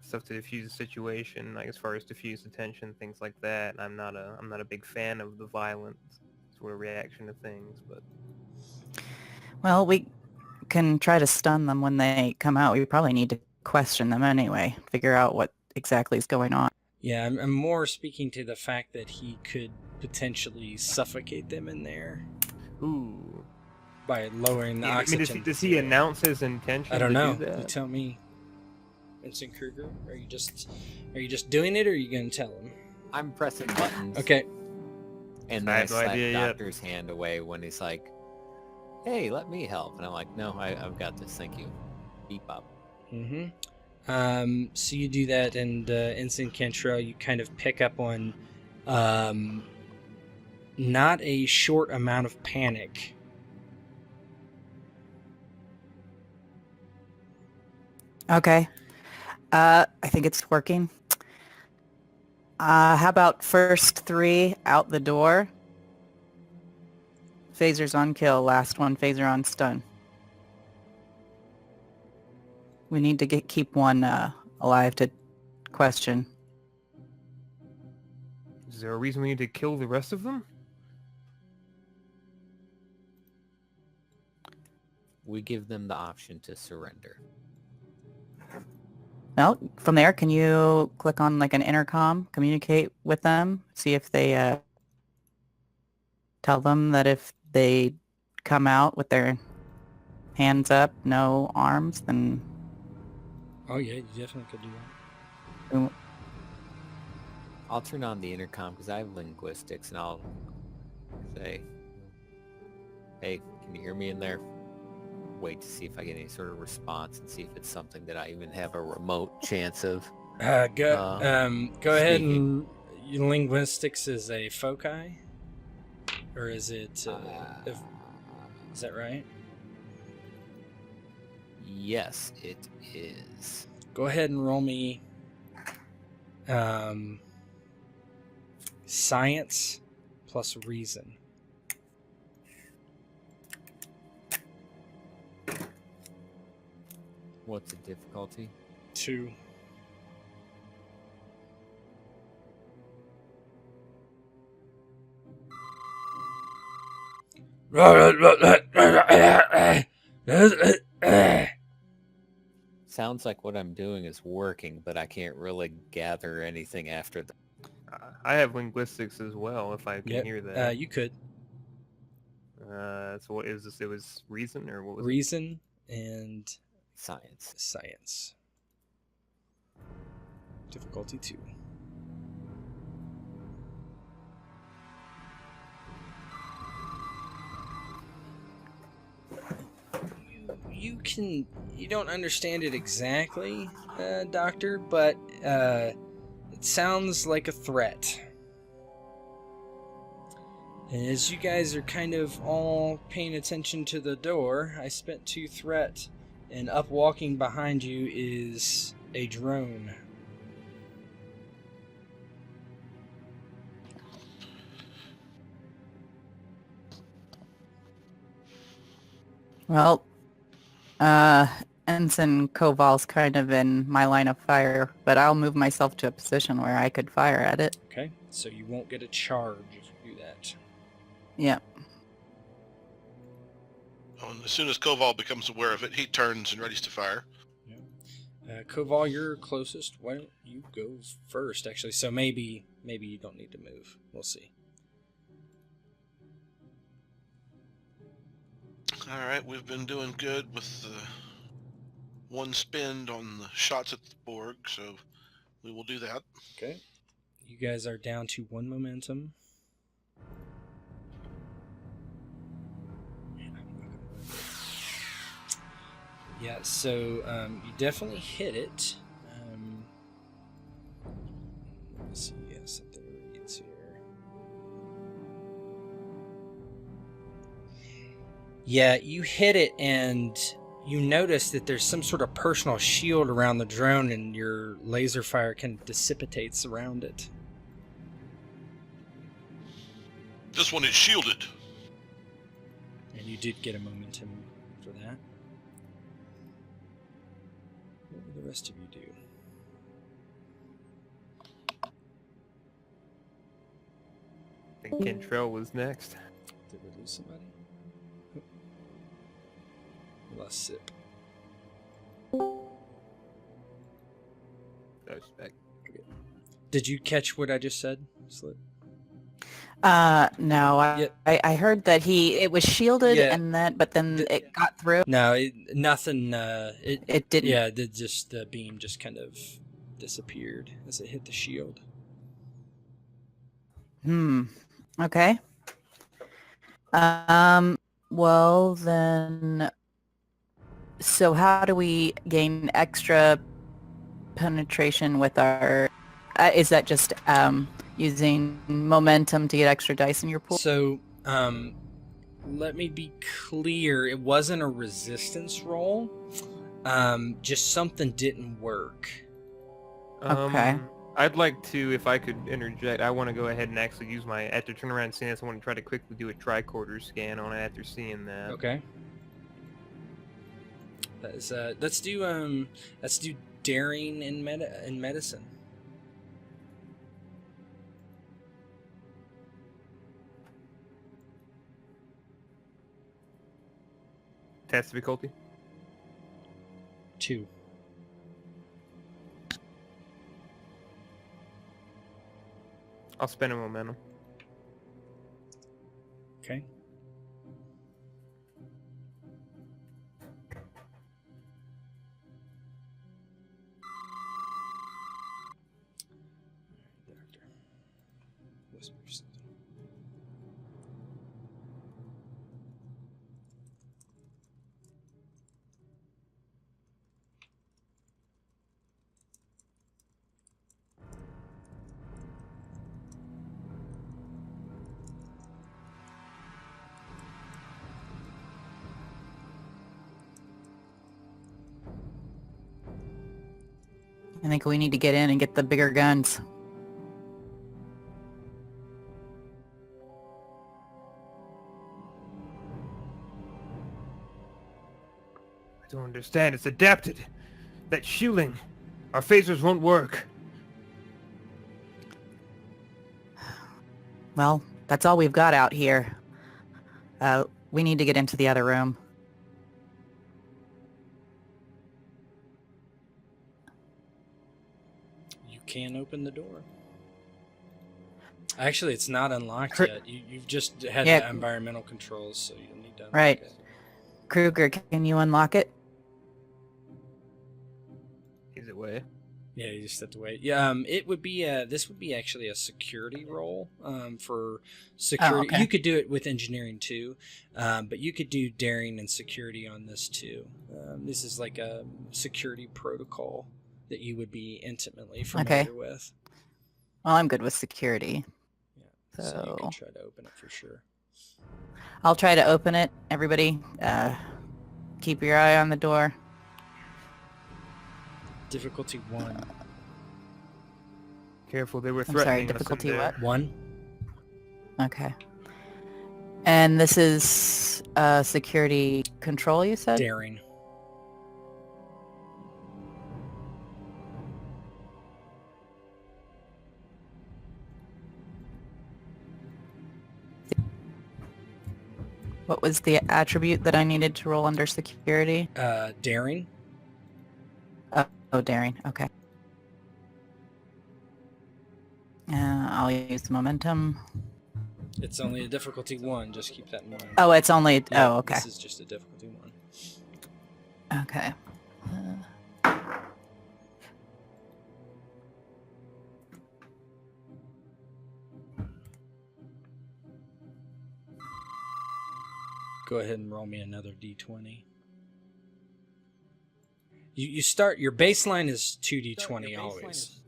stuff to diffuse the situation, like as far as diffuse the tension, things like that. I'm not a big fan of the violent sort of reaction to things, but
well, we can try to stun them when they come out. We probably need to question them anyway, figure out what exactly is going on.
yeah, I'm more speaking to the fact that he could potentially suffocate them in there
ooh.
by lowering the
I mean,
oxygen.
does he announce his intention?
I don't
to
know.
Do that?
You tell me, Vincent Kruger. Are you just doing it, or are you gonna tell him?
I'm pressing buttons.
Okay.
And
I
then I
have no
slap
idea yet.
Doctor's hand away when he's like, hey, let me help. And I'm like, no, I've got this. Thank you. Beep up.
Mm-hmm. So you do that, and Ensign Cantrell, you kind of pick up on not a short amount of panic.
Okay. I think it's working. How about first 3 out the door? Phaser's on kill. Last one, phaser on stun. We need to keep one alive to question.
Is there a reason we need to kill the rest of them?
We give them the option to surrender.
Well, from there, can you click on like an intercom, communicate with them, see if they tell them that if they come out with their hands up, no arms, then
Oh yeah, you definitely could do that.
I'll turn on the intercom because I have linguistics, and I'll say, "Hey, can you hear me in there?" Wait to see if I get any sort of response and see if it's something that I even have a remote chance of.
Go ahead
speaking.
and your linguistics is a foci, or is it? Is that right?
Yes, it is.
Go ahead and roll me science plus reason.
What's the difficulty?
2.
Sounds like what I'm doing is working, but I can't really gather anything after that.
I have linguistics as well, if I can hear that.
You could.
So what is this? It was reason, or what was
Reason and
Science.
science. Difficulty 2. You don't understand it exactly, Doctor, but it sounds like a threat. And as you guys are kind of all paying attention to the door, I spent 2 threat, and up walking behind you is a drone.
Well, Ensign Koval's kind of in my line of fire, but I'll move myself to a position where I could fire at it.
Okay, so you won't get a charge if you do that.
Yeah.
Oh, and as soon as Koval becomes aware of it, he turns and readies to fire.
Koval, you're closest. Why don't you go first, actually? So maybe you don't need to move. We'll see.
All right, we've been doing good with the 1 spend on the shots at the Borg, so we will do that.
Okay. You guys are down to 1 momentum. Yeah, so you definitely hit it. Let me see. Yeah, something reads here. Yeah, you hit it, and you notice that there's some sort of personal shield around the drone, and your laser fire kind of dissipates around it.
This one is shielded.
And you did get a momentum for that. What will the rest of you do?
I think Kentrell was next.
Did we lose somebody? Oh. We lost Sip. Did you catch what I just said, Slit?
No, I heard that it was shielded,
Yeah.
and then it got through.
No, nothing.
It didn't.
Yeah, the beam just kind of disappeared as it hit the shield.
Okay. Well then, so how do we gain extra penetration with our? Is that just using momentum to get extra dice in your pool?
So, let me be clear. It wasn't a resistance roll. Just something didn't work.
Okay.
I'd like to, if I could interject, I want to go ahead and actually use my, after turn around and seeing this, I want to try to quickly do a tricorder scan on it after seeing that.
Okay. That is, let's do daring in medicine.
Test difficulty?
2.
I'll spend a momentum.
Okay. Doctor. Whisper something.
I think we need to get in and get the bigger guns.
I don't understand. It's adapted. That shielding. Our phasers won't work.
Well, that's all we've got out here. We need to get into the other room.
You can open the door. Actually, it's not unlocked yet. You've just had
Yeah.
the environmental controls, so you need to unlock
Right.
it.
Kruger, can you unlock it?
Is it way?
Yeah, you just have to wait. Yeah, it would be this would be actually a security role for security.
okay.
You could do it with engineering too, but you could do daring and security on this too. This is like a security protocol that you would be intimately familiar with.
Well, I'm good with security.
Yeah, so you can
So-
try to open it for sure.
I'll try to open it. Everybody, keep your eye on the door.
Difficulty 1.
Careful, they were
I'm sorry,
threatening us in
difficulty
there.
what?
1.
Okay. And this is security control, you said?
Daring.
What was the attribute that I needed to roll under security?
Daring.
Oh, daring. Okay. I'll use momentum.
It's only a difficulty 1. Just keep that in mind.
Oh, it's only...
Yeah,
oh, okay.
This is just a difficulty 1.
Okay.
Go ahead and roll me another d20. You start, your baseline is 2d20 always.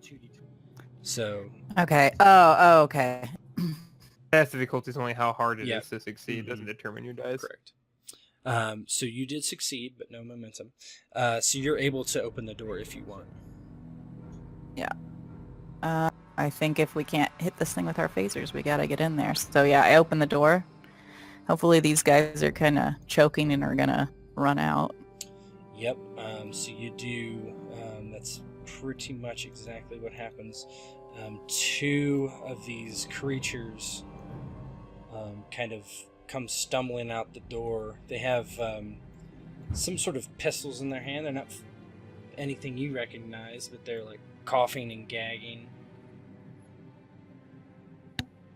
So,
Okay. Oh, okay.
Test difficulty is only how hard it
Yep.
is to succeed. Doesn't determine your dice.
correct. So you did succeed, but no momentum. So you're able to open the door if you want.
I think if we can't hit this thing with our phasers, we gotta get in there. So yeah, I open the door. Hopefully these guys are kind of choking and are gonna run out.
Yep. So you do. That's pretty much exactly what happens. 2 of these creatures kind of come stumbling out the door. They have some sort of pistols in their hand. They're not anything you recognize, but they're like coughing and gagging,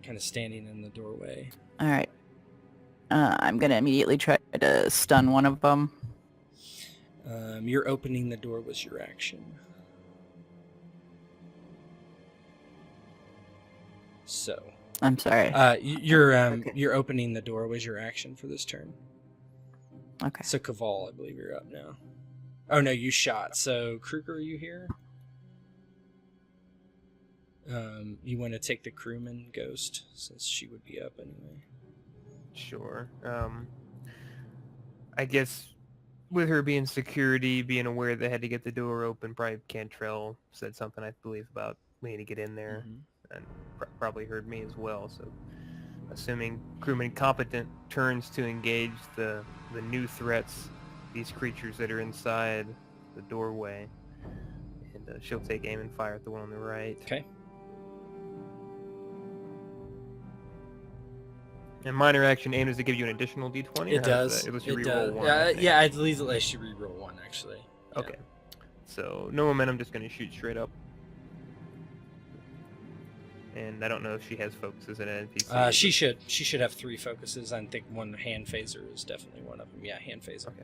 kind of standing in the doorway.
All right. I'm gonna immediately try to stun one of them.
Your opening the door was your action. So,
I'm sorry.
you're opening the door was your action for this turn.
Okay.
So Kaval, I believe you're up now. Oh no, you shot. So Kruger, are you here? You want to take the crewman ghost since she would be up anyway.
Sure. I guess with her being security, being aware they had to get the door open, probably Cantrell said something, I believe, about we need to get in there, and probably heard me as well. So, assuming crewman competent turns to engage the new threats, these creatures that are inside the doorway, and she'll take aim and fire at the one on the right.
Okay.
And minor action aim, does it give you an additional d20?
It does.
It lets you
It
reroll
does.
one. I think.
Yeah, I'd leave it let you reroll one, actually. Yeah.
Okay. So, no momentum, just going to shoot straight up. And I don't know if she has focuses in an NPC.
She should have 3 focuses. I think one hand phaser is definitely one of them. Yeah, hand phaser.
Okay.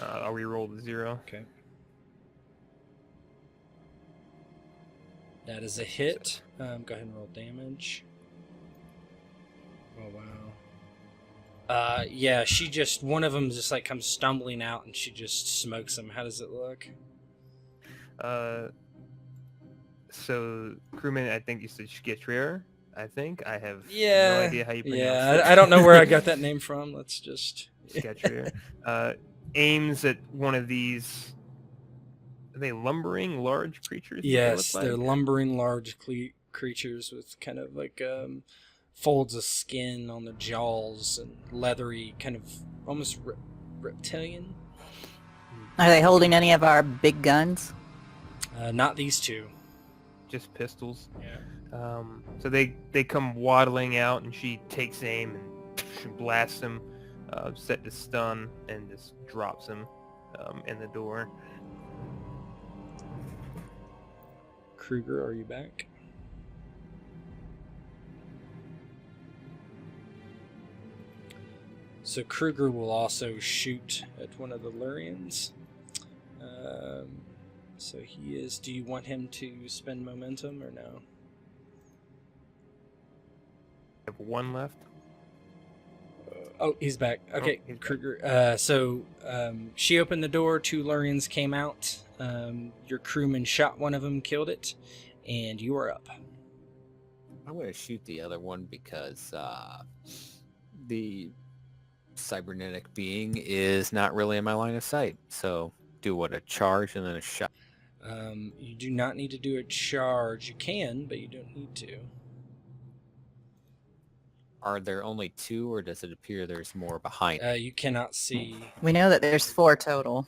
I'll reroll the 0.
Okay. That is a hit. Go ahead and roll damage. Oh wow. Yeah, she just one of them just like comes stumbling out and she just smokes him. How does it look?
So crewman, I think you said Skitrier. I think I have no
Yeah.
idea how you pronounce
Yeah,
it.
I don't know where I got that name from. Let's just.
Skitrier. Aims at one of these. Are they lumbering large creatures?
Yes,
look
they're
like?
lumbering large creatures with kind of like folds of skin on the jaws and leathery, kind of almost reptilian.
Are they holding any of our big guns?
Not these two.
Just pistols.
Yeah.
So they come waddling out, and she takes aim and she blasts him, set to stun, and just drops him in the door.
Kruger, are you back? So Kruger will also shoot at one of the Lurians. So he is. Do you want him to spend momentum or no?
I have 1 left.
Oh, he's back. Okay,
he's back.
Kruger. So she opened the door. 2 Lurians came out. Your crewman shot one of them, killed it, and you are up.
I'm going to shoot the other one because the cybernetic being is not really in my line of sight. So do what, a charge and then a shot?
You do not need to do a charge. You can, but you don't need to.
Are there only 2, or does it appear there's more behind?
You cannot see.
We know that there's 4 total.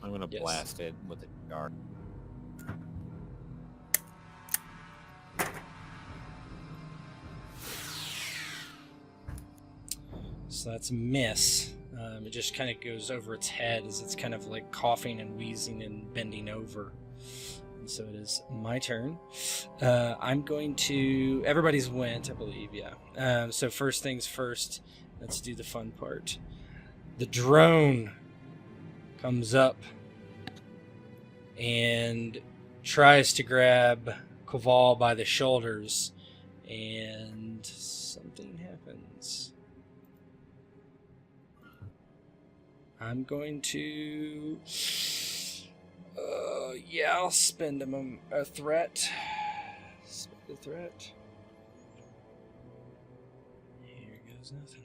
I'm going to
Yes.
blast it with a charge.
So that's a miss. It just kind of goes over its head as it's kind of like coughing and wheezing and bending over. And so it is my turn. I'm going to... Everybody's went, I believe, yeah. So first things first, let's do the fun part. The drone comes up and tries to grab Koval by the shoulders, and something happens. I'm going to... yeah, I'll spend a threat. Spend a threat. Here goes nothing.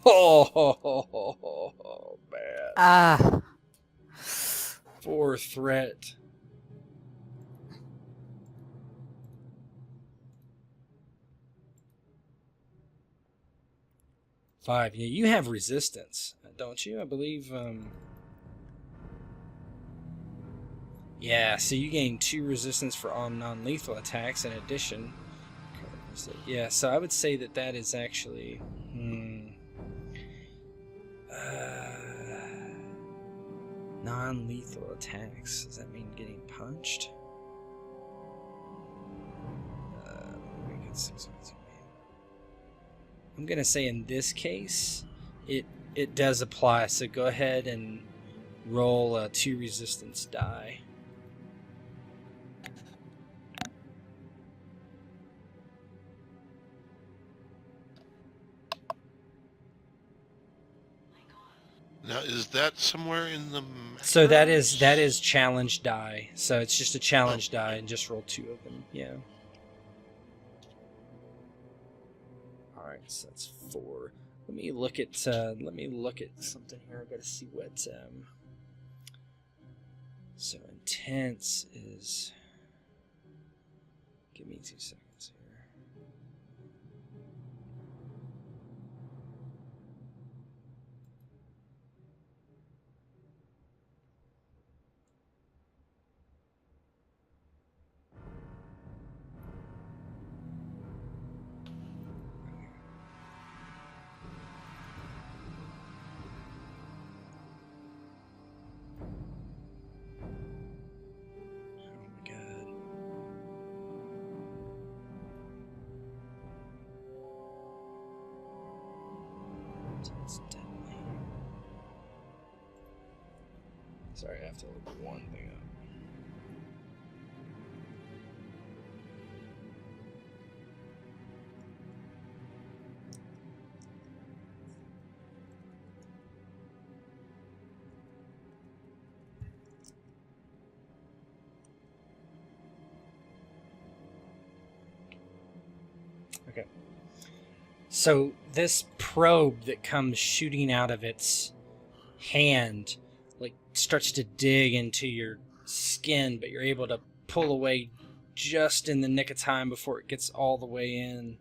Oh, bad.
Ah,
4 threat. Five. Yeah, you have resistance, don't you? I believe. Yeah, so you gain 2 resistance for all non-lethal attacks in addition. Yeah, so I would say that is actually. Non-lethal attacks. Does that mean getting punched? I'm gonna say in this case, it does apply. So go ahead and roll 2 resistance die.
Now, is that somewhere in the...
So that is challenge die. So it's just a challenge die, and just roll 2 of them. Yeah. Alright, so that's 4. Let me look at something here. I gotta see what so intense is. Give me 2 seconds here. It's deadly. Sorry, I have to look one thing up. Okay. So this probe that comes shooting out of its hand, like, starts to dig into your skin, but you're able to pull away just in the nick of time before it gets all the way in.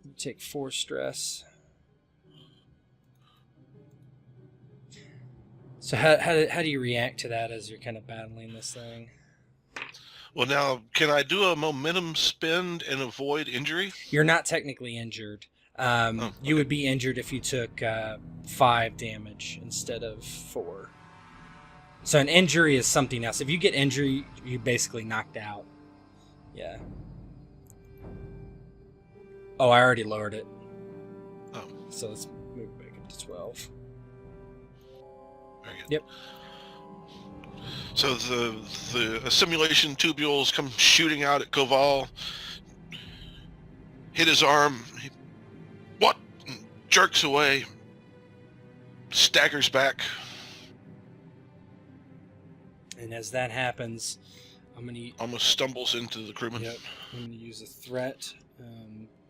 You take 4 stress. So how do you react to that as you're kind of battling this thing?
Well, now, can I do a momentum spend and avoid injury?
You're not technically injured. You would be injured if you took 5 damage instead of 4. So an injury is something else. If you get injury, you're basically knocked out. Yeah. Oh, I already lowered it.
Oh.
So let's move back up to 12.
Very good.
Yep.
So the assimilation tubules come shooting out at Koval. Hit his arm. What? Jerks away. Staggers back.
And as that happens, I'm gonna
Almost stumbles into the crewman.
Yep. I'm gonna use a threat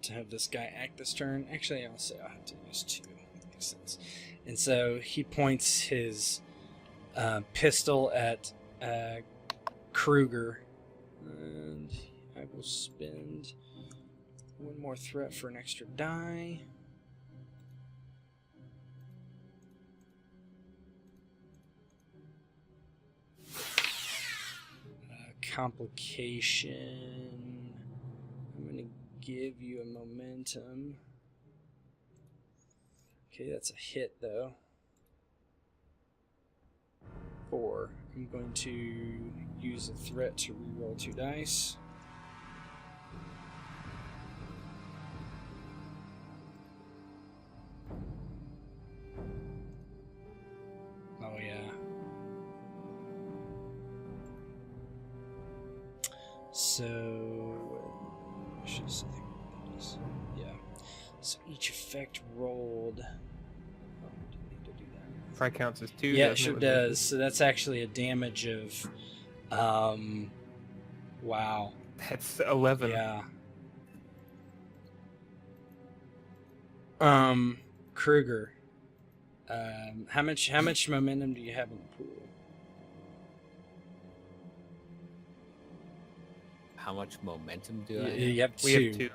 to have this guy act this turn. Actually, I'll say I'll have to use 2. That makes sense. And so he points his pistol at Kruger, and I will spend 1 more threat for an extra die. Complication. I'm going to give you a momentum. Okay, that's a hit though. 4. I'm going to use a threat to reroll 2 dice. Oh yeah. So, yeah. So each effect rolled. Oh, do we need to do that?
Probably counts as 2.
Yeah, it
doesn't
sure
with
does. So that's actually a damage of, wow.
That's 11.
Yeah. Kruger. How much momentum do you have in the pool?
How much momentum do I have?
You have 2.
We have 2.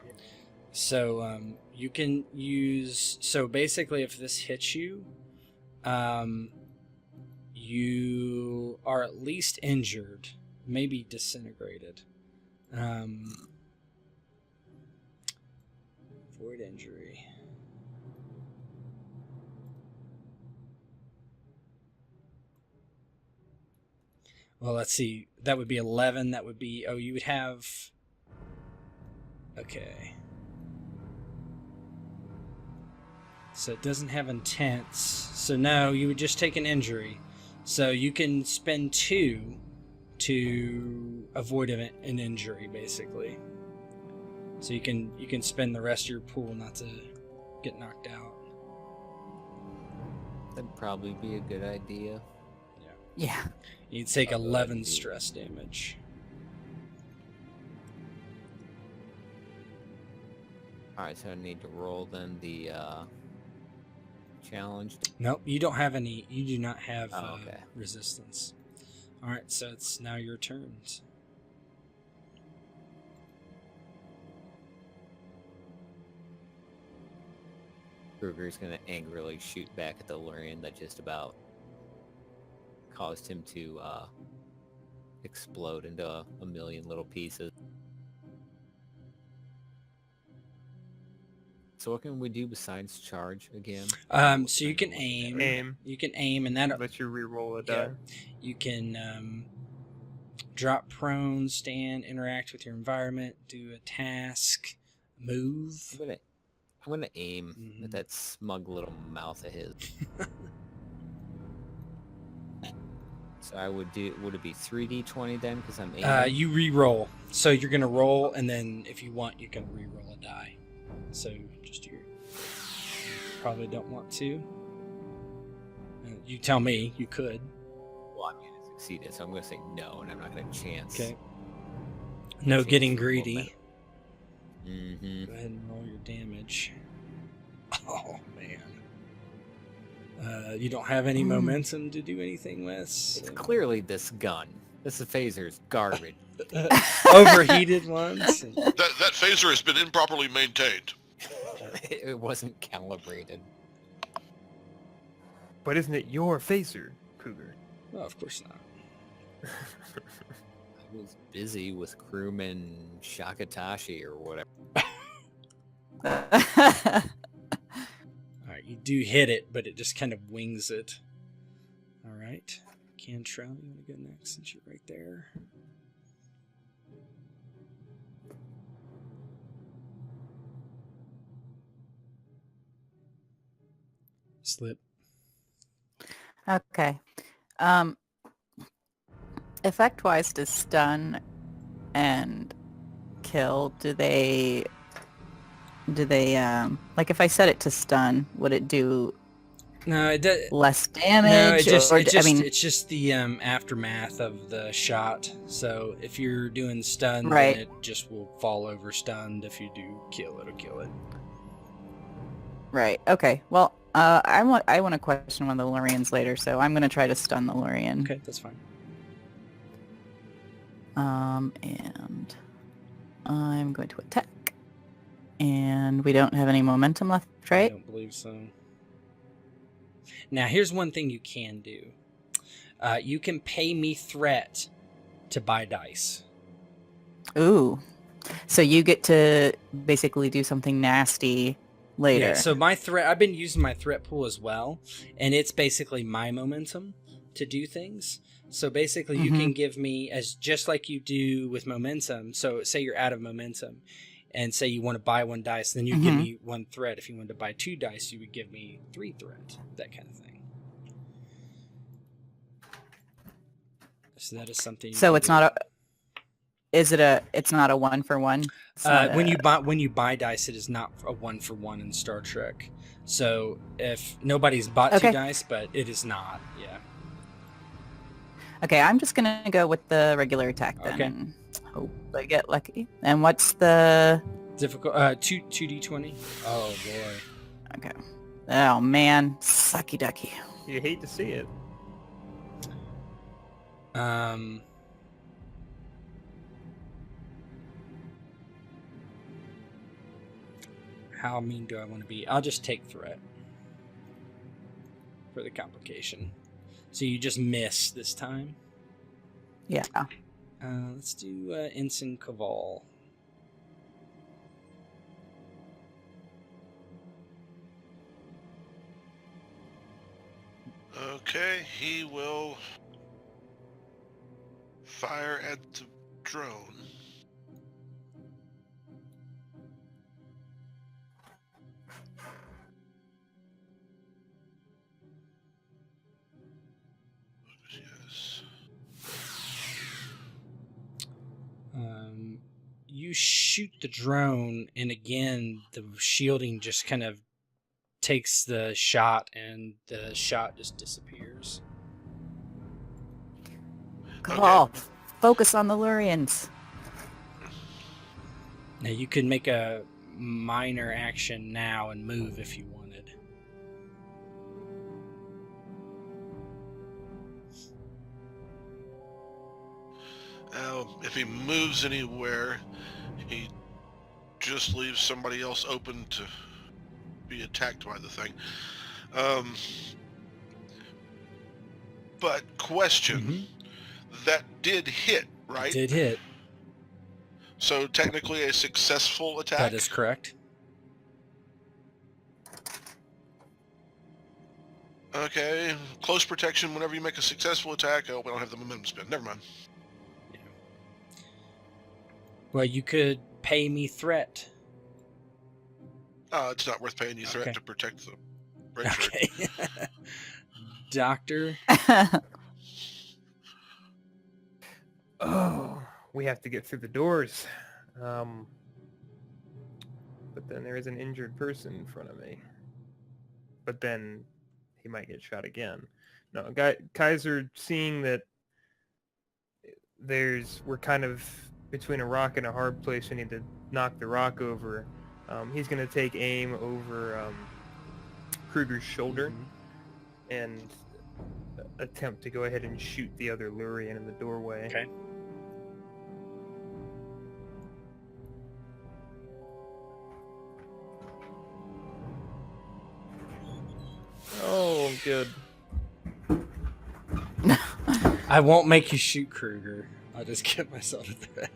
So you can use. So basically, if this hits you, you are at least injured, maybe disintegrated. Avoid injury. Well, let's see. That would be 11. That would be... Oh, you would have... Okay. So it doesn't have intense. So no, you would just take an injury. So you can spend 2 to avoid an injury, basically. So you can spend the rest of your pool not to get knocked out.
That'd probably be a good idea.
Yeah.
You take 11 stress damage.
Alright, so I need to roll then the challenge.
Nope, you don't have any. You do not have
Oh, okay.
resistance. All right, so it's now your turns.
Kruger's gonna angrily shoot back at the Lurian that just about caused him to explode into a million little pieces. So what can we do besides charge again?
So you can aim.
Aim.
You can aim, and that
Let you re-roll a
yeah.
die.
You can drop prone, stand, interact with your environment, do a task, move.
I'm gonna aim
Mhm.
at that smug little mouth of his. So I would do. Would it be 3d20 then? Because I'm aiming.
You re-roll. So you're gonna roll, and then if you want, you can re-roll a die. So just you probably don't want to. You tell me. You could.
Well, I'm gonna succeed it, so I'm gonna say no, and I'm not gonna chance.
Okay. No
Chance
getting
to roll
greedy.
Mm-hmm.
Go ahead and roll your damage. Oh man. You don't have any momentum to do anything with.
It's
so-
clearly this gun. This phaser's garbage.
Overheated ones.
That phaser has been improperly maintained.
It wasn't calibrated.
But isn't it your phaser, Cougar?
Well, of course not.
I was busy with crewman Shakatashi or whatever.
All right, you do hit it, but it just kind of wings it. All right, Cantrell, you want to go next since you're right there? Slip.
Okay. Effect-wise, to stun and kill, do they like if I set it to stun, would it do
No, it does.
less damage?
No, it's
or,
just the aftermath of the shot. So if you're doing stun,
Right.
then it just will fall over stunned. If you do kill, it'll kill it.
right. Okay. Well, I want to question one of the Lurians later, so I'm going to try to stun the Lurian.
Okay, that's fine.
And I'm going to attack. And we don't have any momentum left,
I
right?
don't believe so. Now, here's one thing you can do. You can pay me threat to buy dice.
Ooh. So you get to basically do something nasty later.
Yeah, so my threat, I've been using my threat pool as well, and it's basically my momentum to do things. So basically, you can give me, as just like you do with momentum. So say you're out of momentum, and say you want to buy one dice, then you give me one threat. If you wanted to buy 2 dice, you would give me 3 threat. That kind of thing. So that is something.
So it's not a. Is it a? It's not a 1-for-1.
When you buy dice, it is not a 1-for-1 in Star Trek. So if nobody's bought 2 dice, but it is not. Yeah.
Okay, I'm just gonna go with the regular attack then.
Okay.
And hope I get lucky. And what's the?
Difficult. 2d20. Oh boy.
Okay. Oh man, sucky ducky.
You hate to see it.
How mean do I want to be? I'll just take threat for the complication. So you just miss this time.
Yeah.
Let's do Ensign Caval.
Okay, he will fire at the drone. Yes.
You shoot the drone, and again, the shielding just kind of takes the shot, and the shot just disappears.
Focus on the Lurians.
Now you could make a minor action now and move if you wanted.
If he moves anywhere, he just leaves somebody else open to be attacked by the thing. But question, that did hit, right?
Did hit.
So technically a successful attack?
That is correct.
Okay, close protection whenever you make a successful attack. Oh, we don't have the momentum spin. Never mind.
Yeah. Well, you could pay me threat.
It's not worth paying you threat
Okay.
to protect the red shirt.
Okay. Doctor.
Oh, we have to get through the doors. But then there is an injured person in front of me. But then he might get shot again. No, Kaiser, seeing that we're kind of between a rock and a hard place, we need to knock the rock over. He's going to take aim over Kruger's shoulder and attempt to go ahead and shoot the other Lurian in the doorway.
Okay.
Oh, good.
I won't make you shoot Kruger. I'll just get myself a threat.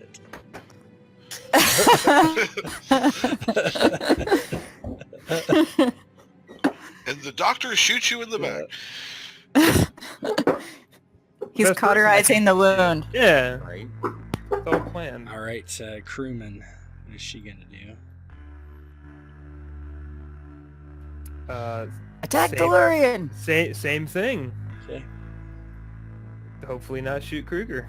And the doctor shoots you in the back.
He's
Best
cauterizing the wound.
Yeah,
Right?
it's all planned.
All right, crewman. What is she going to do?
Attack
Same.
Delurian!
Same thing.
Okay.
Hopefully not shoot Kruger.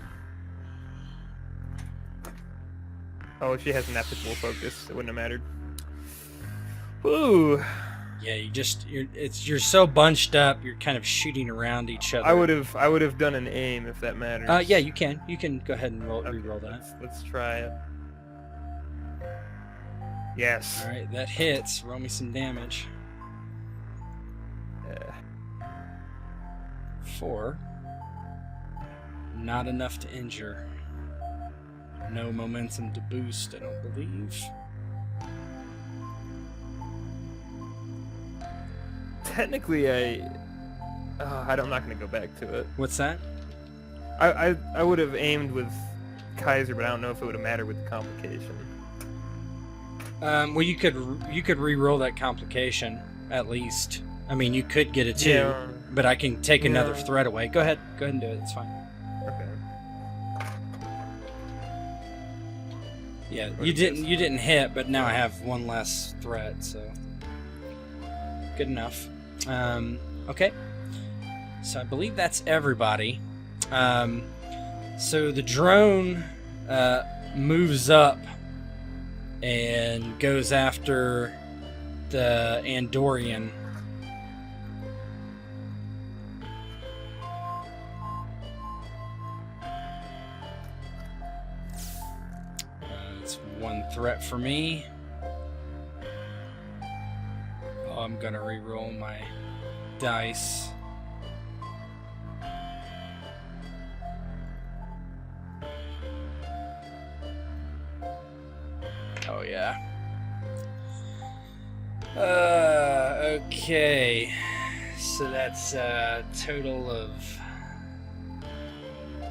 Oh, she has an ethical focus. It wouldn't have mattered. Woo!
Yeah, you're so bunched up. You're kind of shooting around each other.
I would have done an aim if that matters.
Yeah, you can. You can go ahead and
Okay,
re-roll that.
let's try it. Yes.
All right, that hits. Roll me some damage. 4. Not enough to injure. No momentum to boost, I don't believe.
Technically, I'm not going to go back to it.
What's that?
I would have aimed with Kaiser, but I don't know if it would have mattered with the complication.
Well, you could re-roll that complication at least. I mean, you could get a 2,
Yeah.
but I can take another
Yeah.
threat away. Go ahead and do it. It's fine.
Okay.
Yeah,
What
you
is
didn't
this?
you didn't hit, but now I have one less threat, so good enough. Okay, so I believe that's everybody. So the drone moves up and goes after the Andorian. It's one threat for me. Oh, I'm gonna re-roll my dice. Oh yeah. Okay. So that's a total of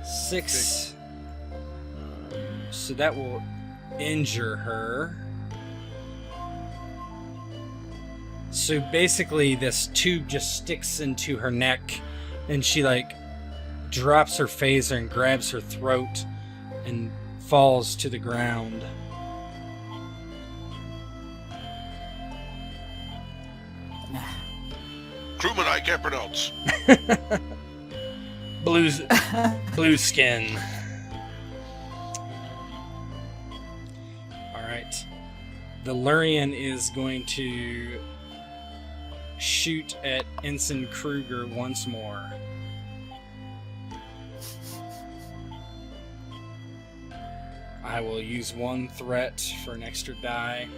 6. So that will injure her. So basically this tube just sticks into her neck and she drops her phaser and grabs her throat and falls to the ground.
Crewman, I can't pronounce.
Blue skin. Alright. The Lurian is going to shoot at Ensign Kruger once more. I will use one threat for an extra die.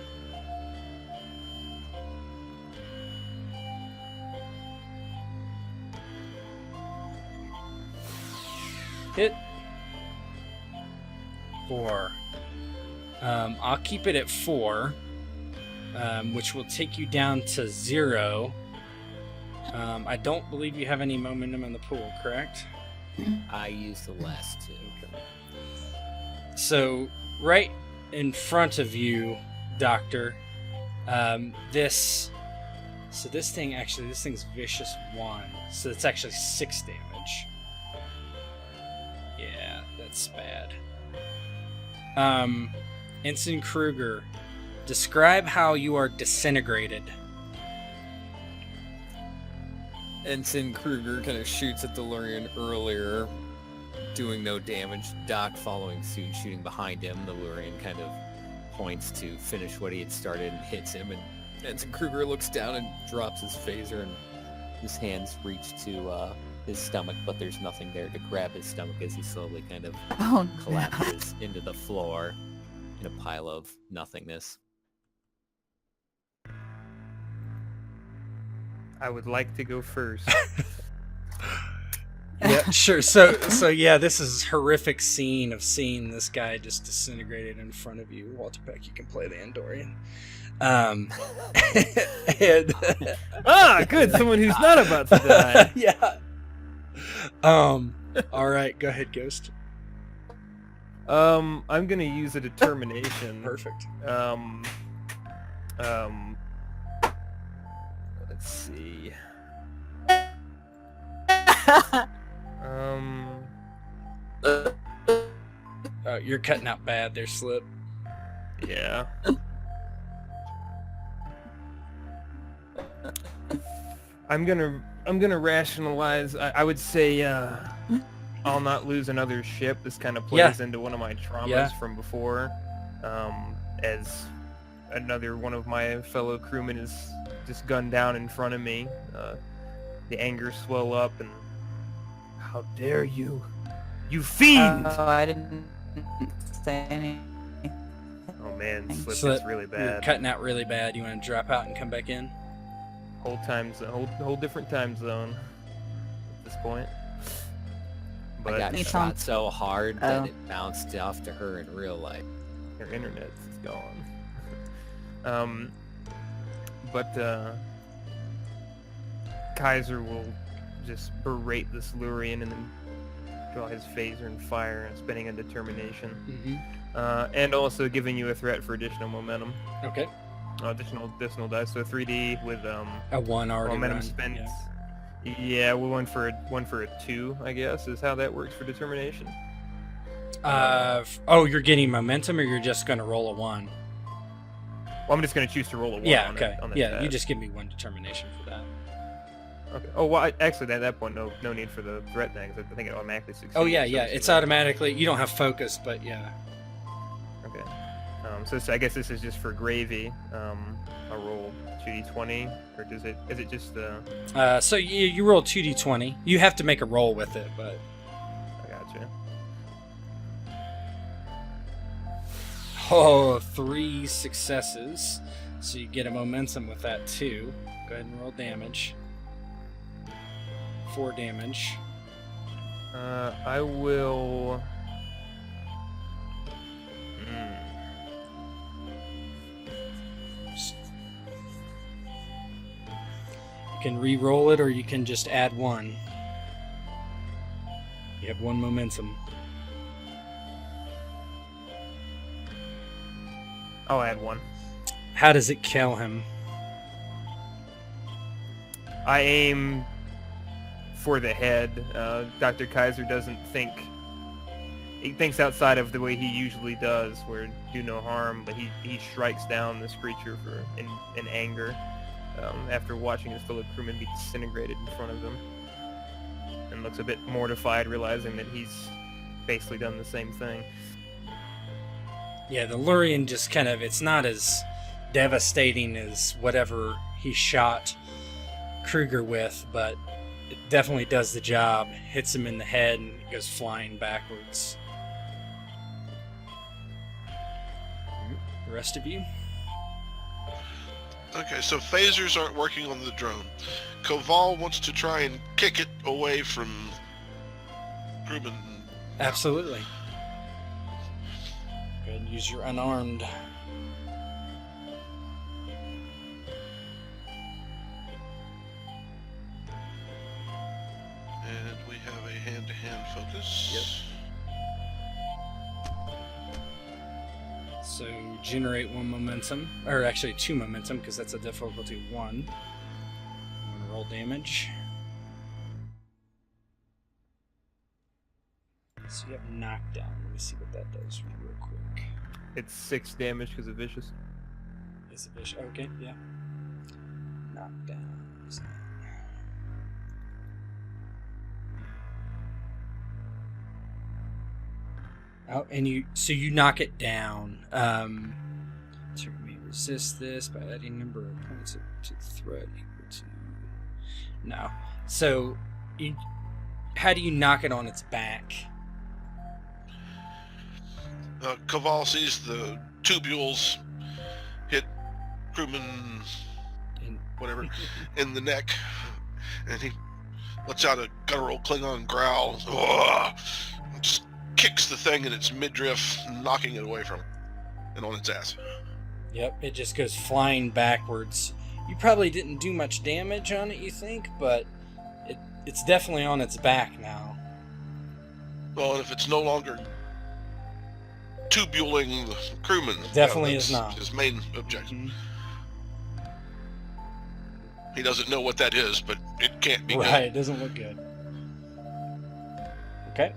Hit. 4. I'll keep it at 4, which will take you down to 0. I don't believe you have any momentum in the pool, correct?
I used the last 2.
So, right in front of you, Doctor, this thing's vicious 1, so it's actually 6 damage. Yeah, that's bad. Ensign Kruger, describe how you are disintegrated.
Ensign Kruger kind of shoots at the Lurian earlier, doing no damage. Doc following suit, shooting behind him. The Lurian kind of points to finish what he had started and hits him. And Ensign Kruger looks down and drops his phaser, and his hands reach to his stomach, but there's nothing there to grab his stomach as he slowly kind of collapses into the floor in a pile of nothingness.
I would like to go first.
Yeah, sure. So yeah, this is a horrific scene of seeing this guy just disintegrated in front of you. Walter Peck, you can play the Andorian. And
Good. Someone who's not about to die.
yeah. All right, go ahead, Ghost.
I'm gonna use a determination.
Perfect.
Let's see.
You're cutting out bad there, Slip.
Yeah. I'm gonna rationalize. I would say I'll not lose another ship. This kind of plays into one of my traumas from before, as another one of my fellow crewmen is just gunned down in front of me. The anger swell up, and how dare you, you fiend!
Oh, I didn't say anything.
Oh man, Slip
Slip,
is really
You're
bad.
cutting out really bad. You want to drop out and come back in?
Whole different time zone at this point.
I
But
got
You
shot
sound-
so hard that
Oh.
it bounced off to her in real life.
your internet is gone. But Kaiser will just berate this Lurian and then draw his phaser and fire, and spending a determination.
Mm-hmm.
And also giving you a threat for additional momentum.
Okay.
Additional dice, so 3D with
A 1 already
momentum
run.
spent.
Yeah.
Yeah, well, one for a 2, I guess, is how that works for determination.
You're getting momentum, or you're just going to roll a 1?
Well, I'm just going to choose to roll a 1
Yeah,
on
okay.
it, on the
Yeah,
tab.
you just give me 1 determination for that.
Okay. Oh, well, actually, at that point, no need for the threat thing, 'cause I think it automatically succeeds.
Oh, yeah,
so
yeah.
it's
It's
either-
automatically... You don't have focus, but yeah.
Okay. So I guess this is just for gravy. I'll roll 2d20, or is it just
So you roll 2d20. You have to make a roll with it, but...
I gotcha.
Oh, 3 successes. So you get a momentum with that, too. Go ahead and roll damage. 4 damage.
I will.
You can re-roll it, or you can just add 1. You have 1 momentum.
I'll add 1.
How does it kill him?
I aim for the head. Dr. Kaiser doesn't think. He thinks outside of the way he usually does, where do no harm, but he strikes down this creature in anger after watching his fellow crewman be disintegrated in front of him, and looks a bit mortified, realizing that he's basically done the same thing.
Yeah, the Lurian just kind of... It's not as devastating as whatever he shot Kruger with, but it definitely does the job. Hits him in the head and it goes flying backwards. The rest of you?
Okay, so phasers aren't working on the drone. Koval wants to try and kick it away from crewman
Absolutely. Go ahead and use your unarmed.
And we have a hand-to-hand focus.
So generate 1 momentum, or actually 2 momentum, because that's a difficulty 1. I'm gonna roll damage. So you have knockdown. Let me see what that does real quick.
It's 6 damage because of vicious.
Is it vicious? Okay, yeah. Knockdown. What's that? Oh, and you knock it down. So you may resist this by adding number of points to threat equal to. No. So, how do you knock it on its back?
Caval sees the tubules hit crewman, whatever, in the neck, and he lets out a guttural Klingon growl. Ugh! Just kicks the thing in its midriff, knocking it away from it and on its ass.
Yep, it just goes flying backwards. You probably didn't do much damage on it, you think, but it's definitely on its back now.
Well, and if it's no longer tubuling the crewman,
Definitely
that's
is not.
his main objective.
Mm-hmm.
He doesn't know what that is, but it can't be
Right, it doesn't look good. Okay.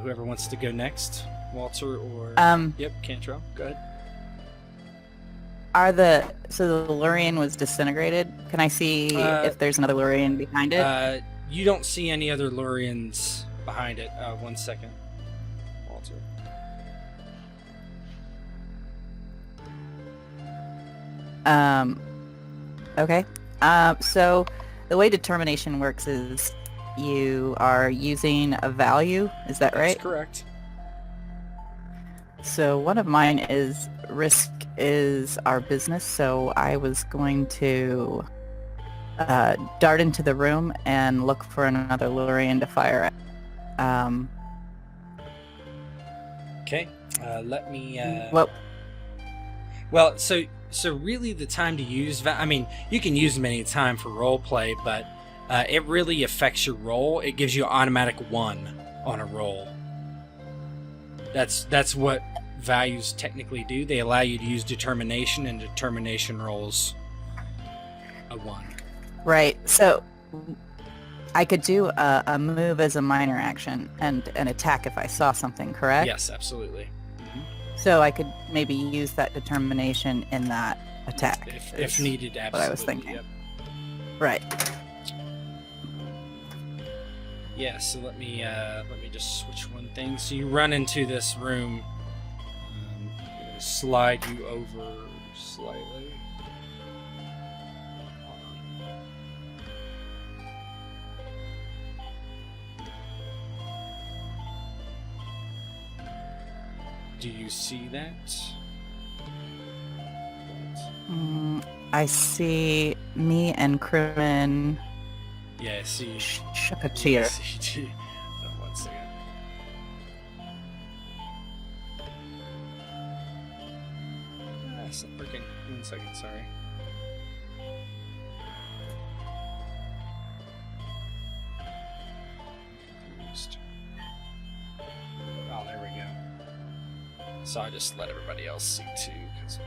Whoever wants to go next, Walter or yep, Cantrell. Go ahead.
So the Lurian was disintegrated? Can I see if there's another Lurian behind it?
You don't see any other Lurians behind it. 1 second, Walter.
Okay. So the way determination works is you are using a value. Is that right?
That's correct.
So one of mine is risk is our business. So I was going to dart into the room and look for another Lurian to fire at.
Okay. Let me.
Well,
So really, the time to use. I mean, you can use them any time for role play, but it really affects your roll. It gives you an automatic 1 on a roll. That's what values technically do. They allow you to use determination, and determination rolls a 1.
right. So I could do a move as a minor action and an attack if I saw something, correct?
Yes, absolutely. Mm-hmm.
So I could maybe use that determination in that attack.
If needed, absolutely.
What I was thinking.
Yep.
Right.
Yeah, so let me just switch one thing. So you run into this room. I'm gonna slide you over slightly. Do you see that?
I see me and crewman
Yeah, I see.
Shakatir.
I see too. Oh, 1 second. It's not working. 1 second, sorry. Confused. Oh, there we go. So I just let everybody else see too, because.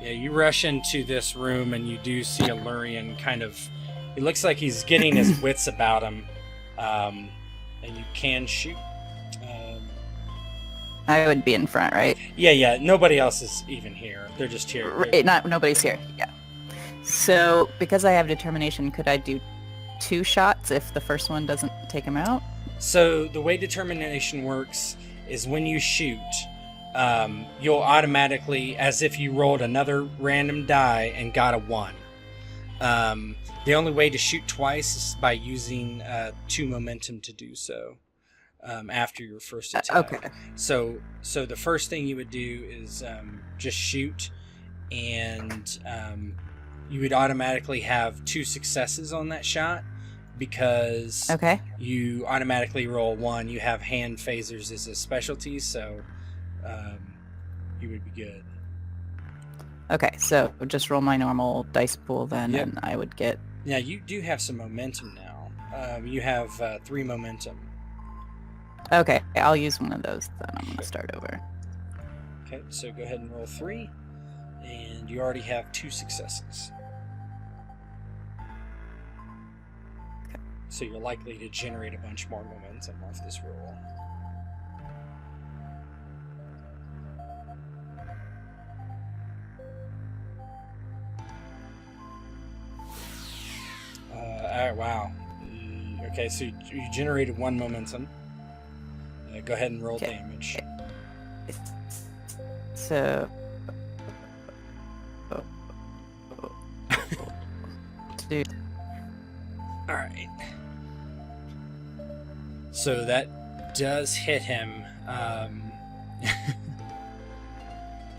Yeah, you rush into this room and you do see a Lurian kind of. It looks like he's getting his wits about him, and you can shoot.
I would be in front, right?
Yeah. Nobody else is even here. They're just here.
Nobody's here. Yeah. So because I have determination, could I do 2 shots if the first one doesn't take him out?
So the way determination works is when you shoot, you'll automatically, as if you rolled another random die and got a 1. The only way to shoot twice is by using 2 momentum to do so after your first attack.
Okay.
So the first thing you would do is just shoot, and you would automatically have 2 successes on that shot because
Okay.
you automatically roll 1. You have hand phasers as a specialty, so you would be good.
Okay, so just roll my normal dice pool then,
Yep.
and I would get...
Now, you do have some momentum now. You have 3 momentum.
Okay, I'll use one of those then. I'm going to start over.
Okay, so go ahead and roll 3, and you already have 2 successes.
Okay.
So you're likely to generate a bunch more momentum off this roll. Wow. Okay, so you generated 1 momentum. Go ahead and roll damage.
So... Dude.
Alright. So that does hit him.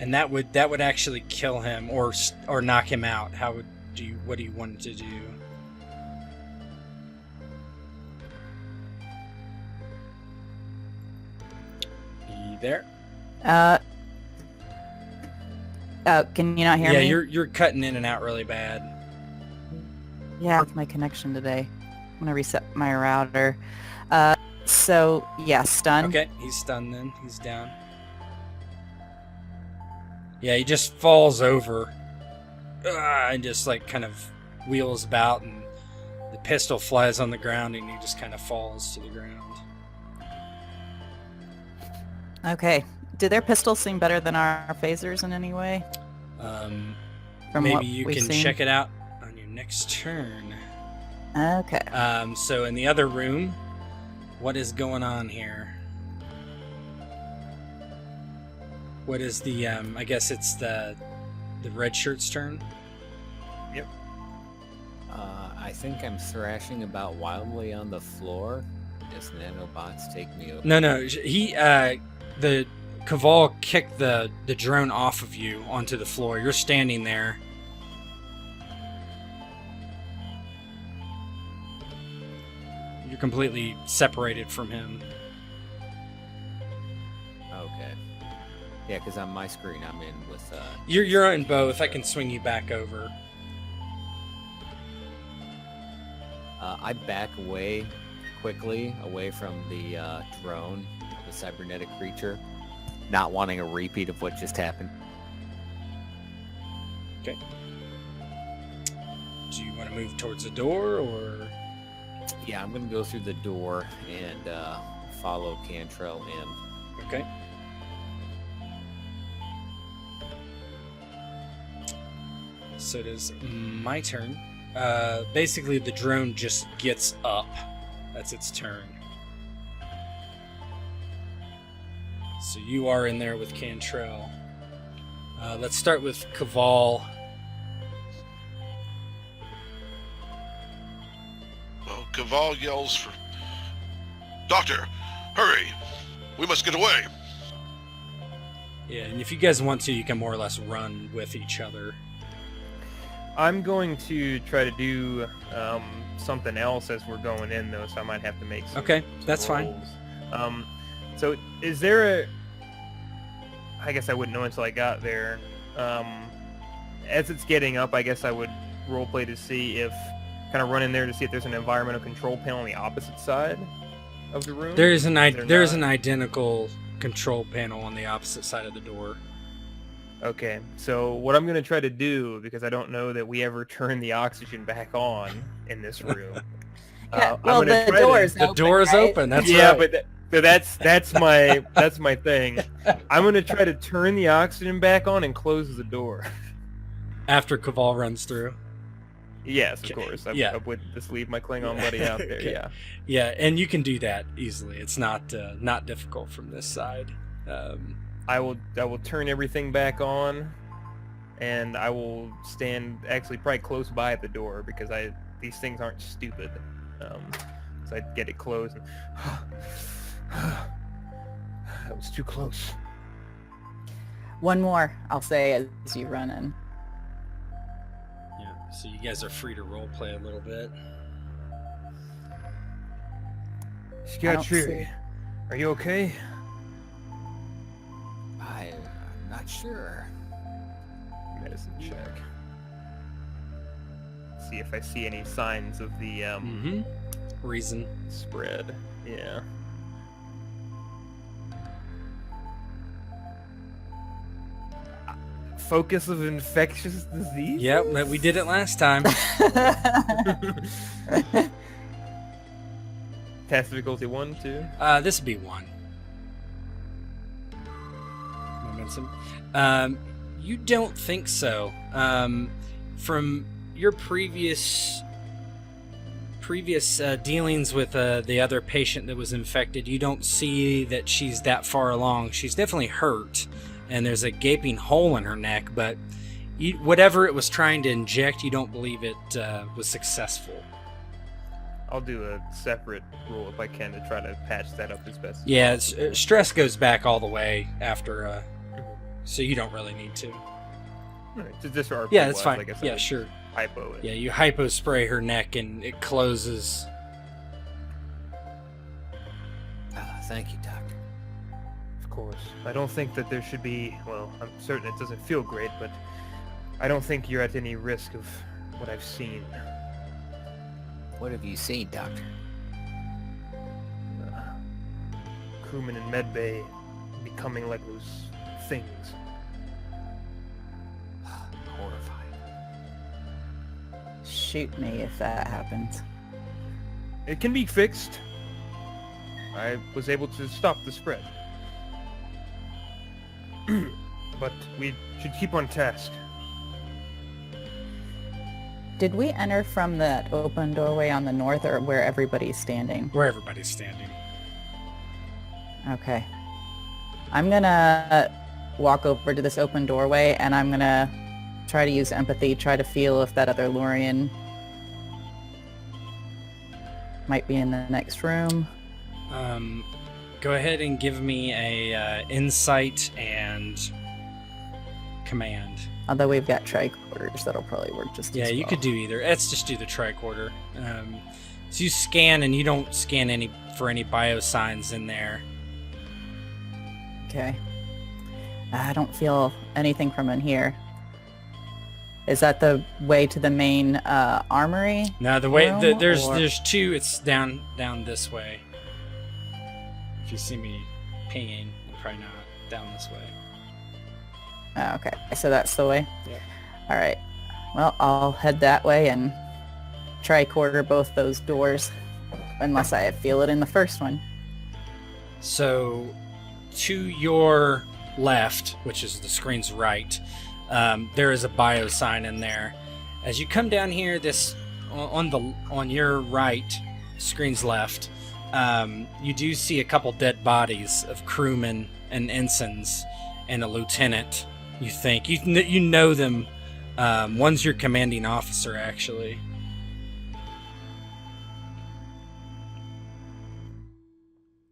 And that would actually kill him or knock him out. What do you want to do? You there?
Can you not hear me?
Yeah, you're cutting in and out really bad.
Yeah, with my connection today. I'm gonna reset my router. So yeah, stun.
Okay, he's stunned then. He's down. Yeah, he just falls over. And just like kind of wheels about, and the pistol flies on the ground, and he just kind of falls to the ground.
Okay. Do their pistols seem better than our phasers in any way? From what
Maybe you
we've
can
seen?
check it out on your next turn.
Okay.
So in the other room, what is going on here? What is the, I guess it's the red shirt's turn?
Yep.
I think I'm thrashing about wildly on the floor. As nanobots take me over.
No, the Caval kicked the drone off of you onto the floor. You're standing there. You're completely separated from him.
Okay. Yeah, because on my screen I'm in with...
You're in both. I can swing you back over.
I back away quickly, away from the drone, the cybernetic creature, not wanting a repeat of what just happened.
Okay. Do you want to move towards the door, or...?
Yeah, I'm going to go through the door and follow Cantrell in.
Okay. So it is my turn. Basically, the drone just gets up. That's its turn. So you are in there with Cantrell. Let's start with Caval.
Well, Caval yells for... Doctor, hurry! We must get away!
Yeah, and if you guys want to, you can more or less run with each other.
I'm going to try to do something else as we're going in, though, so I might have to make some,
Okay,
some
that's fine.
rolls. So is there a... I guess I wouldn't know until I got there. As it's getting up, I guess I would roleplay to see if... Kind of run in there to see if there's an environmental control panel on the opposite side of the room.
There is an
Is
an identical control panel on the opposite side of the door.
Okay, so what I'm going to try to do, because I don't know that we ever turn the oxygen back on in this room.
Yeah,
I'm
well,
gonna
the
try to-
door's
The
open,
door is
right?
open. That's
yeah,
right.
but that's my thing. I'm going to try to turn the oxygen back on and close the door.
After Caval runs through.
Yes, of
Okay,
course.
yeah.
I wouldn't just leave my Klingon buddy out there.
Okay.
Yeah.
Yeah, and you can do that easily. It's not difficult from this side.
I will turn everything back on, and I will stand actually probably close by the door because these things aren't stupid. So I get it closed. And, that was too close.
One more, I'll say, as you run in.
Yeah. So you guys are free to roleplay a little bit.
Scatchery, are you okay?
I'm not sure.
Medicine check. See if I see any signs of the
Reason.
spread. Yeah. Focus of infectious disease?
Yep, but we did it last time.
Task difficulty 1, 2.
This would be 1. Momentum. You don't think so. From your previous dealings with the other patient that was infected, you don't see that she's that far along. She's definitely hurt, and there's a gaping hole in her neck, but whatever it was trying to inject, you don't believe it was successful.
I'll do a separate roll if I can to try to patch that up as best.
Yeah, stress goes back all the way after, so you don't really need to.
Alright, just RP
Yeah, that's
wise,
fine.
like I said,
Yeah, sure.
Hypo it.
Yeah, you hypo spray her neck and it closes.
Thank you, Doctor.
Of course. I don't think that there should be, well, I'm certain it doesn't feel great, but I don't think you're at any risk of what I've seen.
What have you seen, Doctor?
Crewmen in medbay becoming like those things.
Horrifying.
Shoot me if that happens.
It can be fixed. I was able to stop the spread. But we should keep on task.
Did we enter from that open doorway on the north or where everybody's standing?
Where everybody's standing.
Okay. I'm gonna walk over to this open doorway and I'm gonna try to use empathy, try to feel if that other Lurian might be in the next room.
Go ahead and give me a insight and command.
Although we've got tricorders, that'll probably work just as
Yeah,
well.
you could do either. Let's just do the tricorder. So you scan, and you don't scan any biosigns in there.
Okay. I don't feel anything from in here. Is that the way to the main armory?
No, the way
room,
there's
or-
two. It's down this way. If you see me pinging, probably not down this way.
Oh, okay, so that's the way?
Yep.
All right. Well, I'll head that way and tricorder both those doors, unless I feel it in the first one.
So, to your left, which is the screen's right, there is a bio sign in there. As you come down here, this on your right, screen's left, you do see a couple dead bodies of crewmen and ensigns and a lieutenant. You think you know them. One's your commanding officer, actually.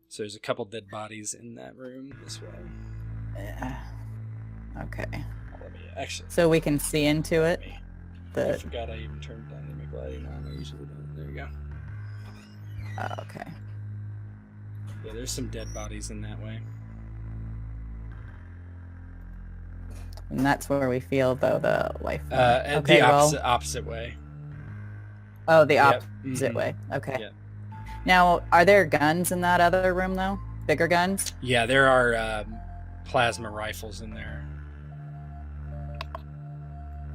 So there's a couple dead bodies in that room this way.
Yeah. Okay.
Let me actually.
So we can see into it.
I forgot I even turned down the McLeod on. I usually don't. There you go.
Okay.
Yeah, there's some dead bodies in that way.
And that's where we feel, though, the life.
The opposite way.
Oh, the
Yep.
opposite
Mhm.
way. Okay.
Yep.
Now, are there guns in that other room, though? Bigger guns?
Yeah, there are plasma rifles in there.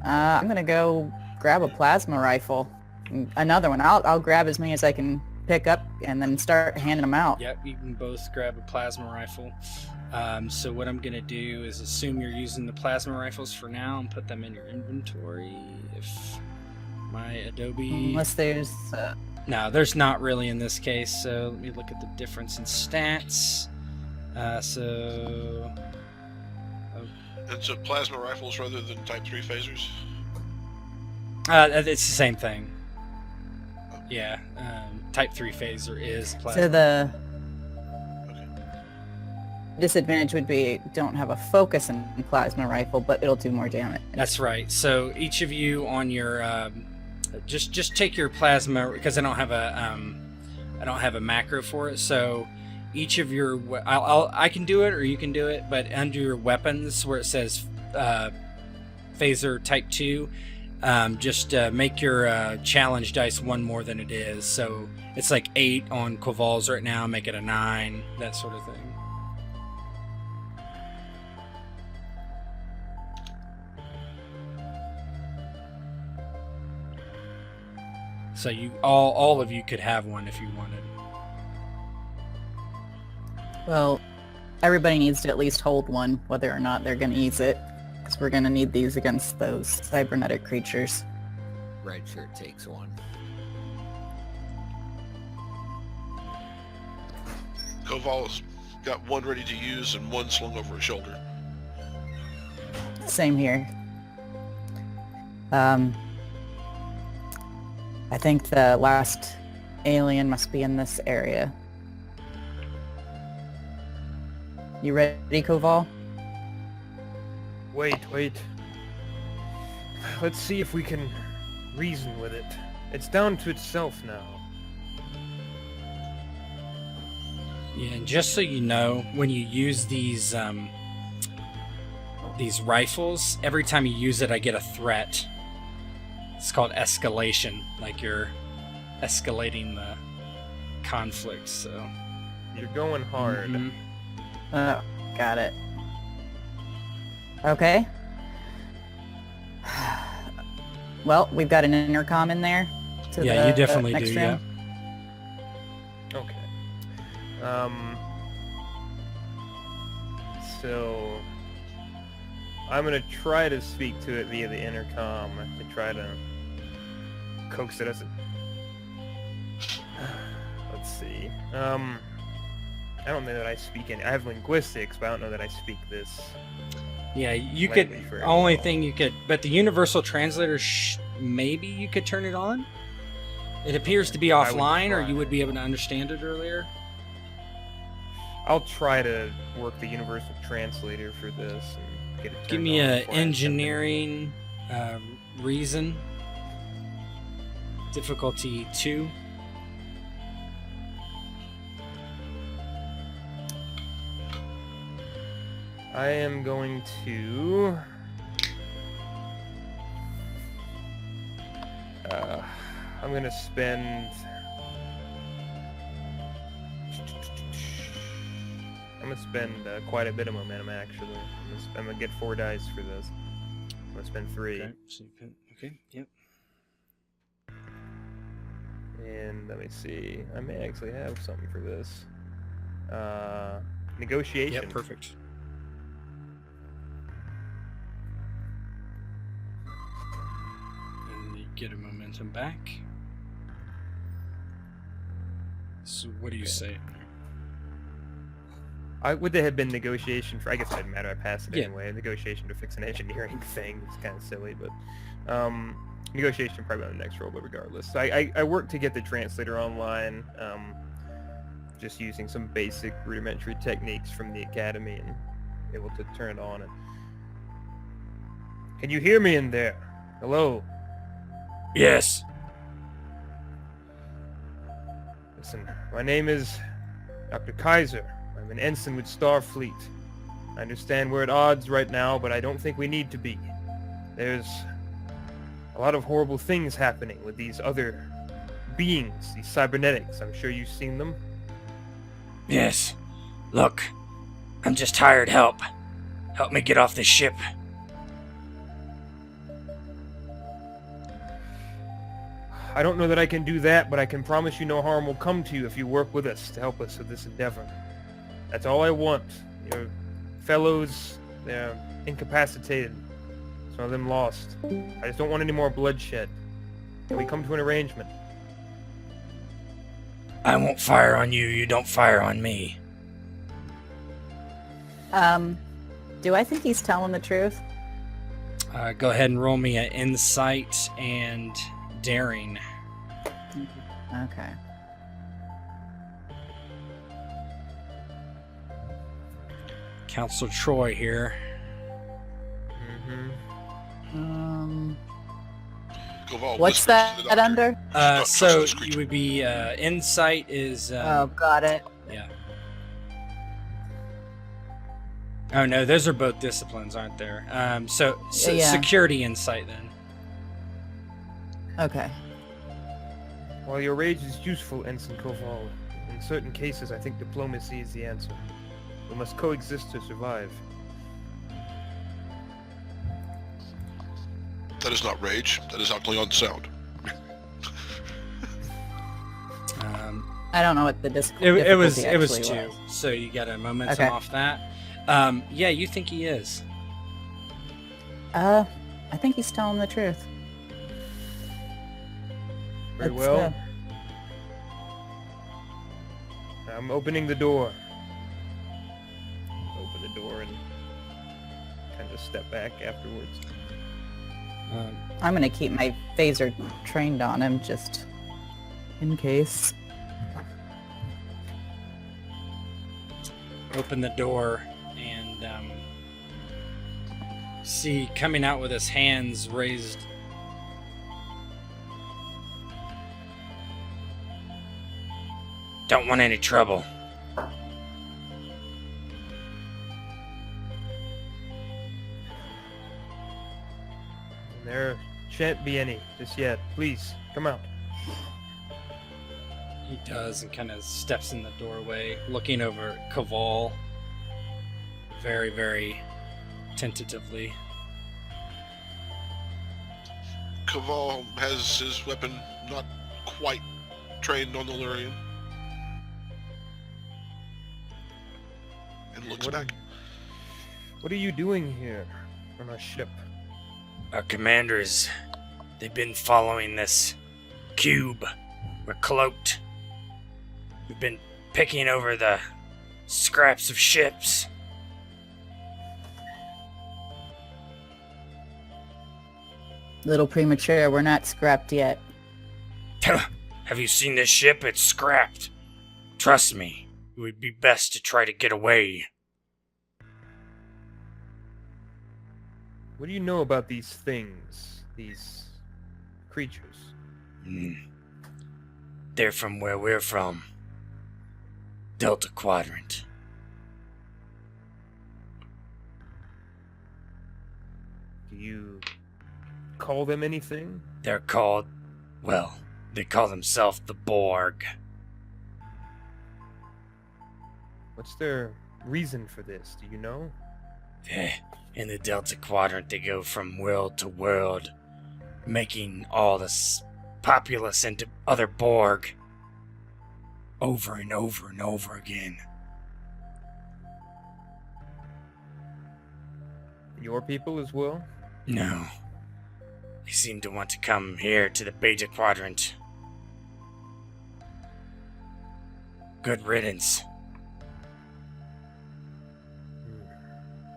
I'm gonna go grab a plasma rifle. Another one. I'll grab as many as I can pick up and then start handing them out.
Yep, you can both grab a plasma rifle. So what I'm gonna do is assume you're using the plasma rifles for now and put them in your inventory. If my Adobe...
Unless there's...
No, there's not really in this case, so let me look at the difference in stats.
It's plasma rifles rather than Type 3 phasers?
It's the same thing. Yeah, Type 3 phaser is plasma.
So the disadvantage would be don't have a focus in plasma rifle, but it'll do more damage.
That's right. So each of you on your just take your plasma, because I don't have a macro for it. So each of your I can do it or you can do it, but under your weapons where it says phaser type 2, just make your challenge dice one more than it is. So it's like 8 on Koval's right now. Make it a 9, that sort of thing. So you all of you could have one if you wanted.
Well, everybody needs to at least hold one, whether or not they're going to use it, because we're going to need these against those cybernetic creatures.
Red shirt takes one.
Koval's got one ready to use and one slung over his shoulder.
Same here. I think the last alien must be in this area. You ready, Koval?
Wait. Let's see if we can reason with it. It's down to itself now.
Yeah, and just so you know, when you use these rifles, every time you use it, I get a threat. It's called escalation, like you're escalating the conflict. So
You're going hard.
Mhm.
Oh, got it. Okay. Well, we've got an intercom in there. To
Yeah,
the
you definitely
next
do.
room.
Yeah.
Okay. So I'm gonna try to speak to it via the intercom to try to coax it as a... Let's see. I don't know that I speak any... I have linguistics, but I don't know that I speak this.
Yeah, you could.
language very
Only
well.
thing you could, but the universal translator, maybe you could turn it on. It appears to be
I would
offline, or
try.
you would be able to understand it earlier.
I'll try to work the universal translator for this and get it turned
Give me
on
a
before I attempt it.
engineering reason. Difficulty 2.
I am going to... I'm going to spend... I'm going to spend quite a bit of momentum, actually. I'm going to get 4 dice for this. I'm going to spend 3.
Okay. So you can, okay. Yep.
And let me see. I may actually have something for this. Negotiation.
Yep. Perfect. And you get a momentum back. So what do you say?
Would there have been negotiation for... I guess it doesn't matter. I passed it
Yeah.
anyway. Negotiation to fix an engineering thing. It's kind of silly, but... negotiation probably on the next roll, but regardless. So I worked to get the translator online, just using some basic rudimentary techniques from the academy and able to turn it on. And... Can you hear me in there? Hello?
Yes.
Listen, my name is Dr. Kaiser. I'm an ensign with Starfleet. I understand we're at odds right now, but I don't think we need to be. There's a lot of horrible things happening with these other beings, these cybernetics. I'm sure you've seen them.
Yes. Look, I'm just hired help. Help me get off this ship.
I don't know that I can do that, but I can promise you no harm will come to you if you work with us to help us with this endeavor. That's all I want. Your fellows, they're incapacitated. Some of them lost. I just don't want any more bloodshed. Can we come to an arrangement?
I won't fire on you. You don't fire on me.
Do I think he's telling the truth?
Go ahead and roll me an insight and daring.
Okay.
Counselor Troy here.
Koval
What's
whispers to the
that
doctor.
under?
Do not trust
So
this
you
creature.
would be insight is
Oh, got it.
yeah. Oh no, those are both disciplines, aren't there? So
Yeah.
security insight then.
Okay.
While your rage is useful, Ensign Koval, in certain cases I think diplomacy is the answer. We must coexist to survive.
That is not rage. That is Alcleon sound.
I don't know what the
It was
difficulty
two,
actually was.
so you got a momentum
Okay.
off that. Yeah, you think he is.
I think he's telling the truth.
Very
Let's,
well. I'm opening the door. Open the door and kind of step back afterwards.
I'm gonna keep my phaser trained on him just in case.
Open the door and see coming out with his hands raised. Don't want any trouble.
And there shan't be any just yet. Please, come out.
He does and kind of steps in the doorway, looking over at Kaval very, very tentatively.
Koval has his weapon not quite trained on the Lurian. And looks back.
What are you doing here on our ship?
Our commanders, they've been following this cube. We're cloaked. We've been picking over the scraps of ships.
Little premature. We're not scrapped yet.
Have you seen this ship? It's scrapped. Trust me, it would be best to try to get away.
What do you know about these things? These creatures?
They're from where we're from. Delta Quadrant.
Do you call them anything?
They're called, well, they call themselves the Borg.
What's their reason for this? Do you know?
In the Delta Quadrant, they go from world to world, making all this populace into other Borg. Over and over and over again.
Your people as well?
No. They seem to want to come here to the Beta Quadrant. Good riddance.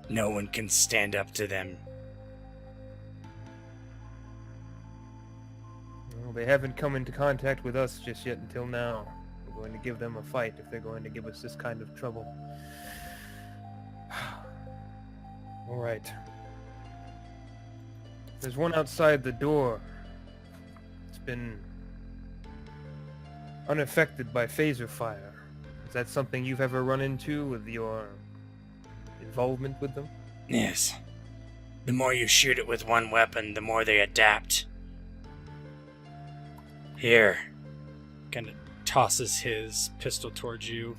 No one can stand up to them.
Well, they haven't come into contact with us just yet until now. We're going to give them a fight if they're going to give us this kind of trouble. All right. There's one outside the door. It's been unaffected by phaser fire. Is that something you've ever run into with your involvement with them?
Yes. The more you shoot it with one weapon, the more they adapt. Here. Kind of tosses his pistol towards you.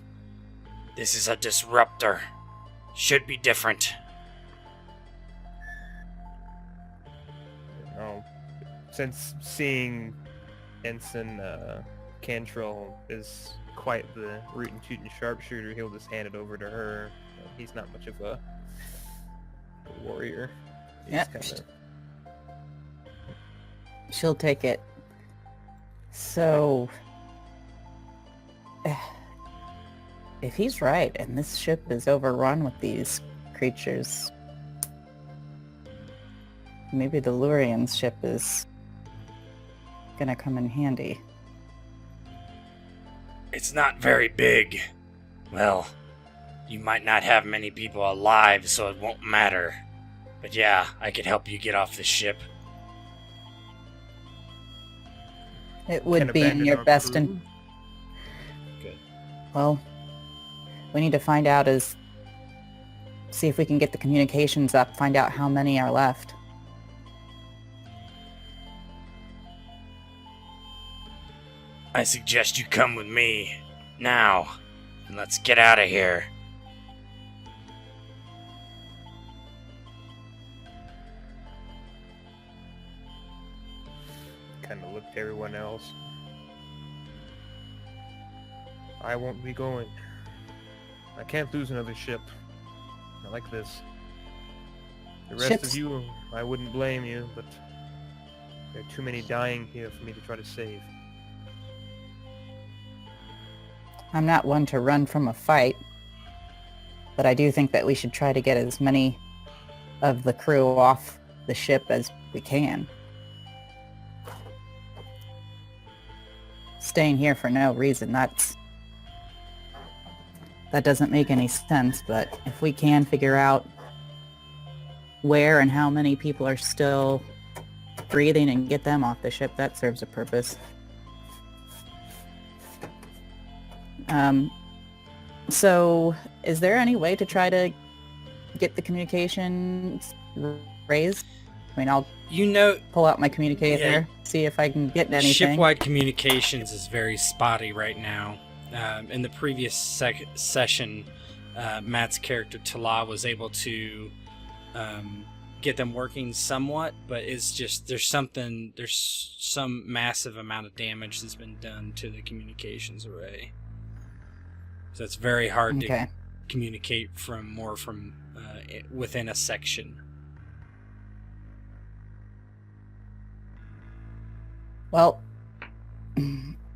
This is a disruptor. Should be different.
Oh, since seeing Ensign Cantrell is quite the rootin' tootin' sharpshooter, he'll just hand it over to her. He's not much of a warrior. He's
Yep.
kinda...
She'll take it. So, if he's right and this ship is overrun with these creatures, maybe the Lurian's ship is gonna come in handy.
It's not very big. Well, You might not have many people alive, so it won't matter. But yeah, I could help you get off the ship.
It would
Can't
be in
abandon
your
our
best
crew.
and
Good.
well, we need to find out see if we can get the communications up, find out how many are left.
I suggest you come with me, now, and let's get out of here.
Kind of looked at everyone else. I won't be going. I can't lose another ship. Not like this. The rest
Ships-
of you, I wouldn't blame you, but there are too many dying here for me to try to save.
I'm not one to run from a fight, but I do think that we should try to get as many of the crew off the ship as we can. Staying here for no reason, that doesn't make any sense, but if we can figure out where and how many people are still breathing and get them off the ship, that serves a purpose. So is there any way to try to get the communications raised? I mean, I'll pull out my communicator, see if I can get anything.
Shipwide communications is very spotty right now. In the previous session, Matt's character Tala was able to get them working somewhat, but it's just there's some massive amount of damage that's been done to the communications array. So it's very hard to communicate from within a section.
Well,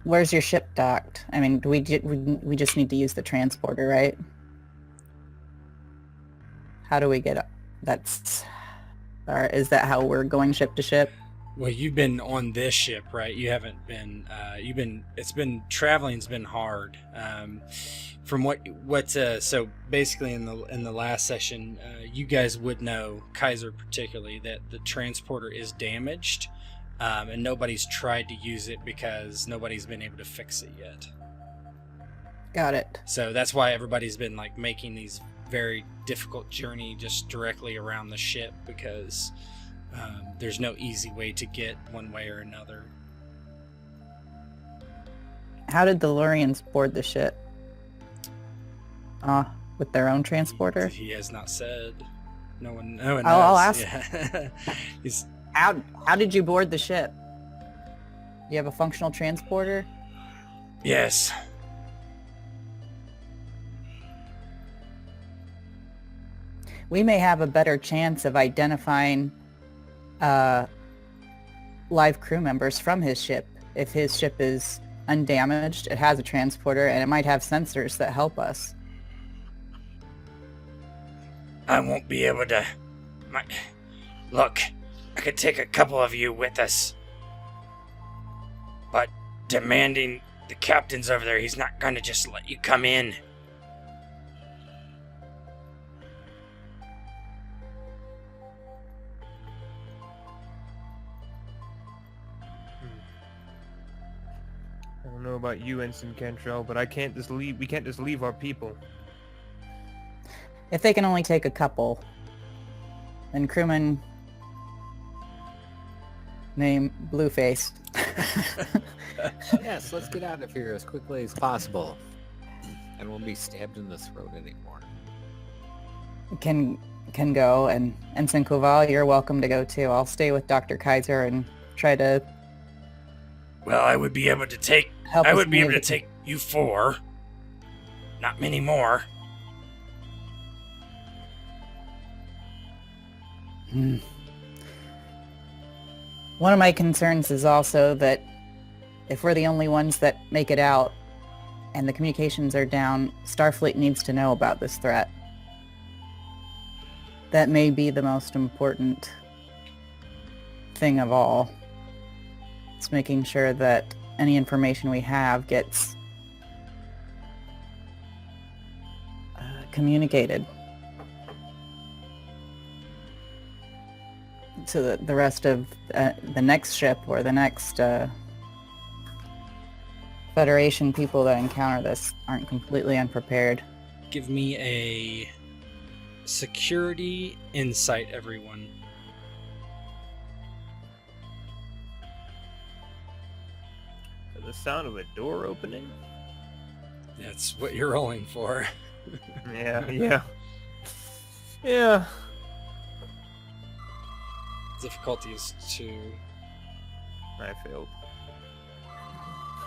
where's your ship docked? I mean, we just need to use the transporter, right? How do we get up? Is that how we're going ship to ship?
Well, you've been on this ship, right? You haven't been. Traveling's been hard. So basically, in the last session, you guys would know, Kaiser particularly, that the transporter is damaged, and nobody's tried to use it because nobody's been able to fix it yet.
Got it.
So that's why everybody's been making these very difficult journey just directly around the ship, because there's no easy way to get one way or another.
How did the Lurians board the ship? With their own transporter?
He has not said. No one knows.
I'll ask.
Yeah.
How did you board the ship? You have a functional transporter?
Yes.
We may have a better chance of identifying live crew members from his ship. If his ship is undamaged, it has a transporter, and it might have sensors that help us.
I won't be able to... Look, I could take a couple of you with us. But demanding the captain's over there, he's not going to just let you come in.
I don't know about you, Ensign Cantrell, but we can't just leave our people.
If they can only take a couple, then crewman named Blueface
Yes, let's get out of here as quickly as possible. And we'll be stabbed in the throat anymore.
can go, and Ensign Koval, you're welcome to go too. I'll stay with Dr. Kaiser and try to
Well, I would be able to take...
help
I
us
would be able to
communicate.
take you 4. Not many more.
One of my concerns is also that if we're the only ones that make it out and the communications are down, Starfleet needs to know about this threat. That may be the most important thing of all. It's making sure that any information we have gets communicated so that the rest of the next ship or the next Federation people that encounter this aren't completely unprepared.
Give me a security insight, everyone.
The sound of a door opening?
That's what you're rolling for.
Yeah. Yeah.
Difficulty is 2.
I failed.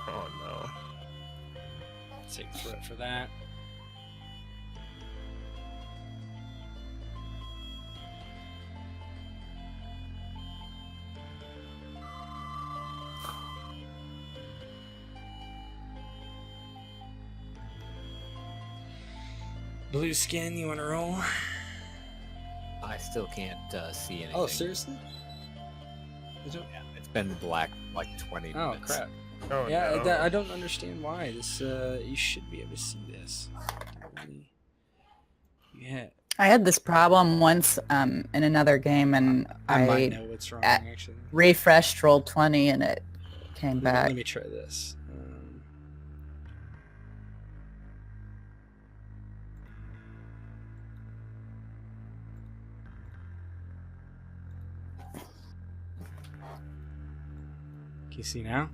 Oh no.
Take threat for that. Blue skin, you want to roll?
I still can't see anything.
Oh, seriously?
Yeah, it's been black like 20
Oh,
minutes.
crap.
Oh
Yeah,
no.
I don't understand why. This, you should be able to see this. Yeah.
I had this problem once in another game, and
I might
I
know what's wrong,
at-
actually.
refreshed Roll20 and it came back.
Let me try this. Can you see now?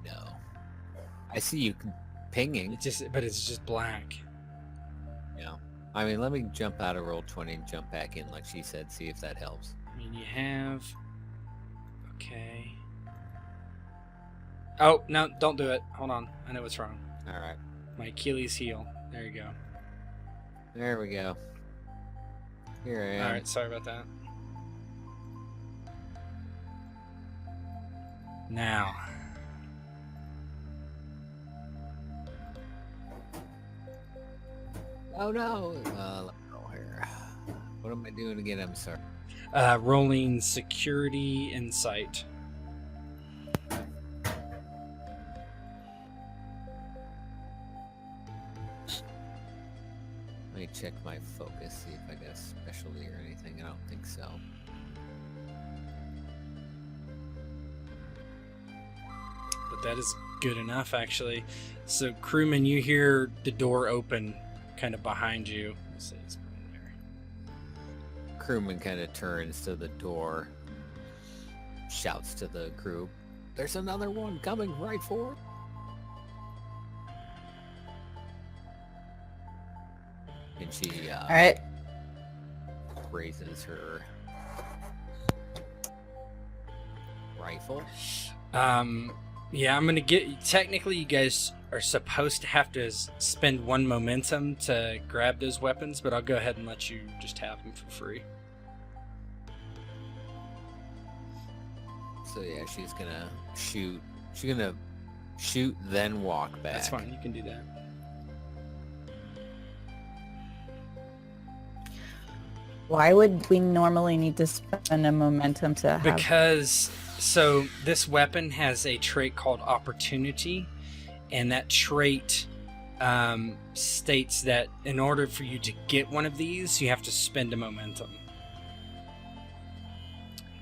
No. I see you pinging.
But it's just black.
Yeah. I mean, let me jump out of Roll20 and jump back in, like she said, see if that helps.
I mean, you have... Okay. Oh, no, don't do it. Hold on. I know what's wrong.
Alright.
My Achilles heel. There you go.
There we go. Here I am.
Alright, sorry about that. Now.
Oh no! Let me roll here. What am I doing again? I'm sorry.
Rolling security insight.
Let me check my focus, see if I got a specialty or anything. I don't think so.
But that is good enough, actually. So, crewman, you hear the door open kind of behind you. Let's see, it's in there.
Crewman kind of turns to the door, shouts to the crew, "There's another one coming right for it." And she
All right.
raises her rifle.
Yeah, I'm gonna get. Technically, you guys are supposed to have to spend 1 momentum to grab those weapons, but I'll go ahead and let you just have them for free.
So yeah, she's gonna shoot. She's gonna shoot, then walk back.
That's fine. You can do that.
Why would we normally need to spend a momentum to have...
Because so this weapon has a trait called opportunity, and that trait states that in order for you to get one of these, you have to spend a momentum.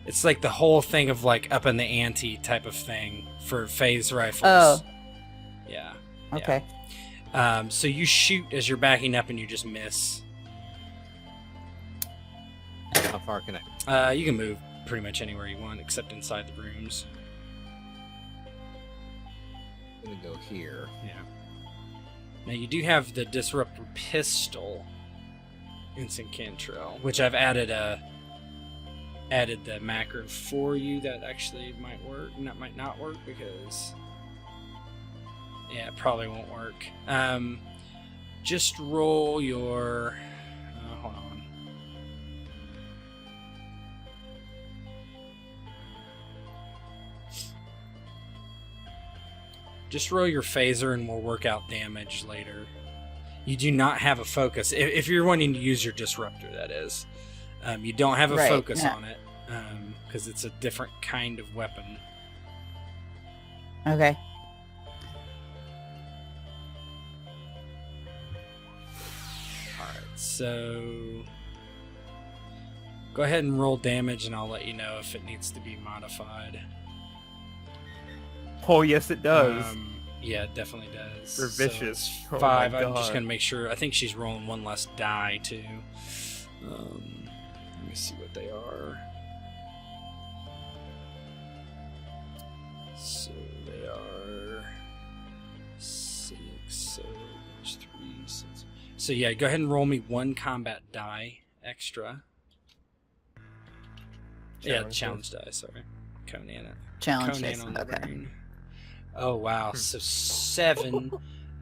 It's like the whole thing of like up in the ante type of thing for phase rifles.
Oh.
Yeah.
Okay.
So you shoot as you're backing up and you just miss.
How far can I?
You can move pretty much anywhere you want except inside the rooms.
I'm gonna go here.
Yeah. Now you do have the disruptor pistol, instant cantrell, which I've added the macro for you that actually might work, and that might not work because it probably won't work. Just roll your. Hold on. Just roll your phaser and we'll work out damage later. You do not have a focus. If you're wanting to use your disruptor, that is. You don't have a
Right,
focus
yeah.
on it because it's a different kind of weapon.
Okay.
Alright, so go ahead and roll damage and I'll let you know if it needs to be modified.
Oh, yes, it does.
Yeah, it definitely does.
They're vicious.
So it's
Oh my
5. I'm just
God.
going to make sure. I think she's rolling one less die, too. Let me see what they are. So they are 6, so there's 3, 6. So yeah, go ahead and roll me 1 combat die extra. Challenge die, sorry. Conan.
Challenge
Conan
dice.
on the
Okay.
brain. Oh wow, so 7.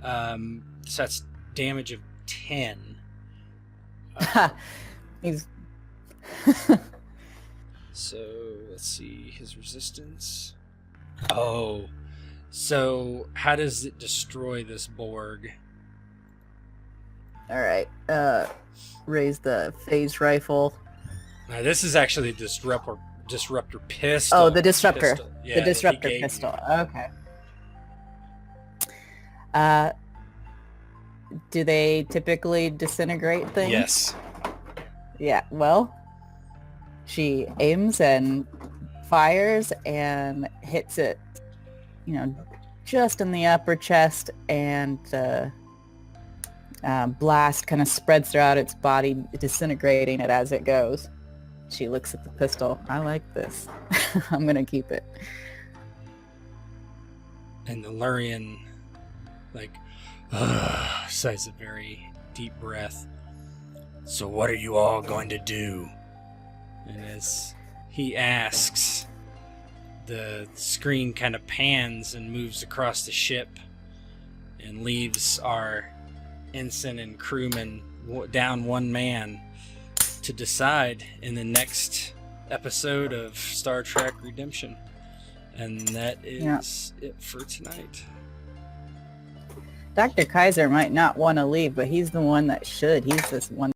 So that's damage of 10.
He's
So let's see his resistance. Oh, so how does it destroy this Borg?
all right. Raise the phase rifle.
Now this is actually a disruptor pistol.
Oh, the disruptor.
Pistol. Yeah,
The
that he
disruptor
gave
pistol.
you.
Okay. Do they typically disintegrate things?
Yes.
Yeah, well, she aims and fires and hits it, just in the upper chest, and the blast kind of spreads throughout its body, disintegrating it as it goes. She looks at the pistol. I like this. I'm going to keep it.
And the Lurian, sighs a very deep breath. So what are you all going to do? And as he asks, the screen kind of pans and moves across the ship and leaves our ensign and crewman down one man to decide in the next episode of Star Trek Redemption. And that is it for tonight.
Dr. Kaiser might not want to leave, but he's the one that should. He's this one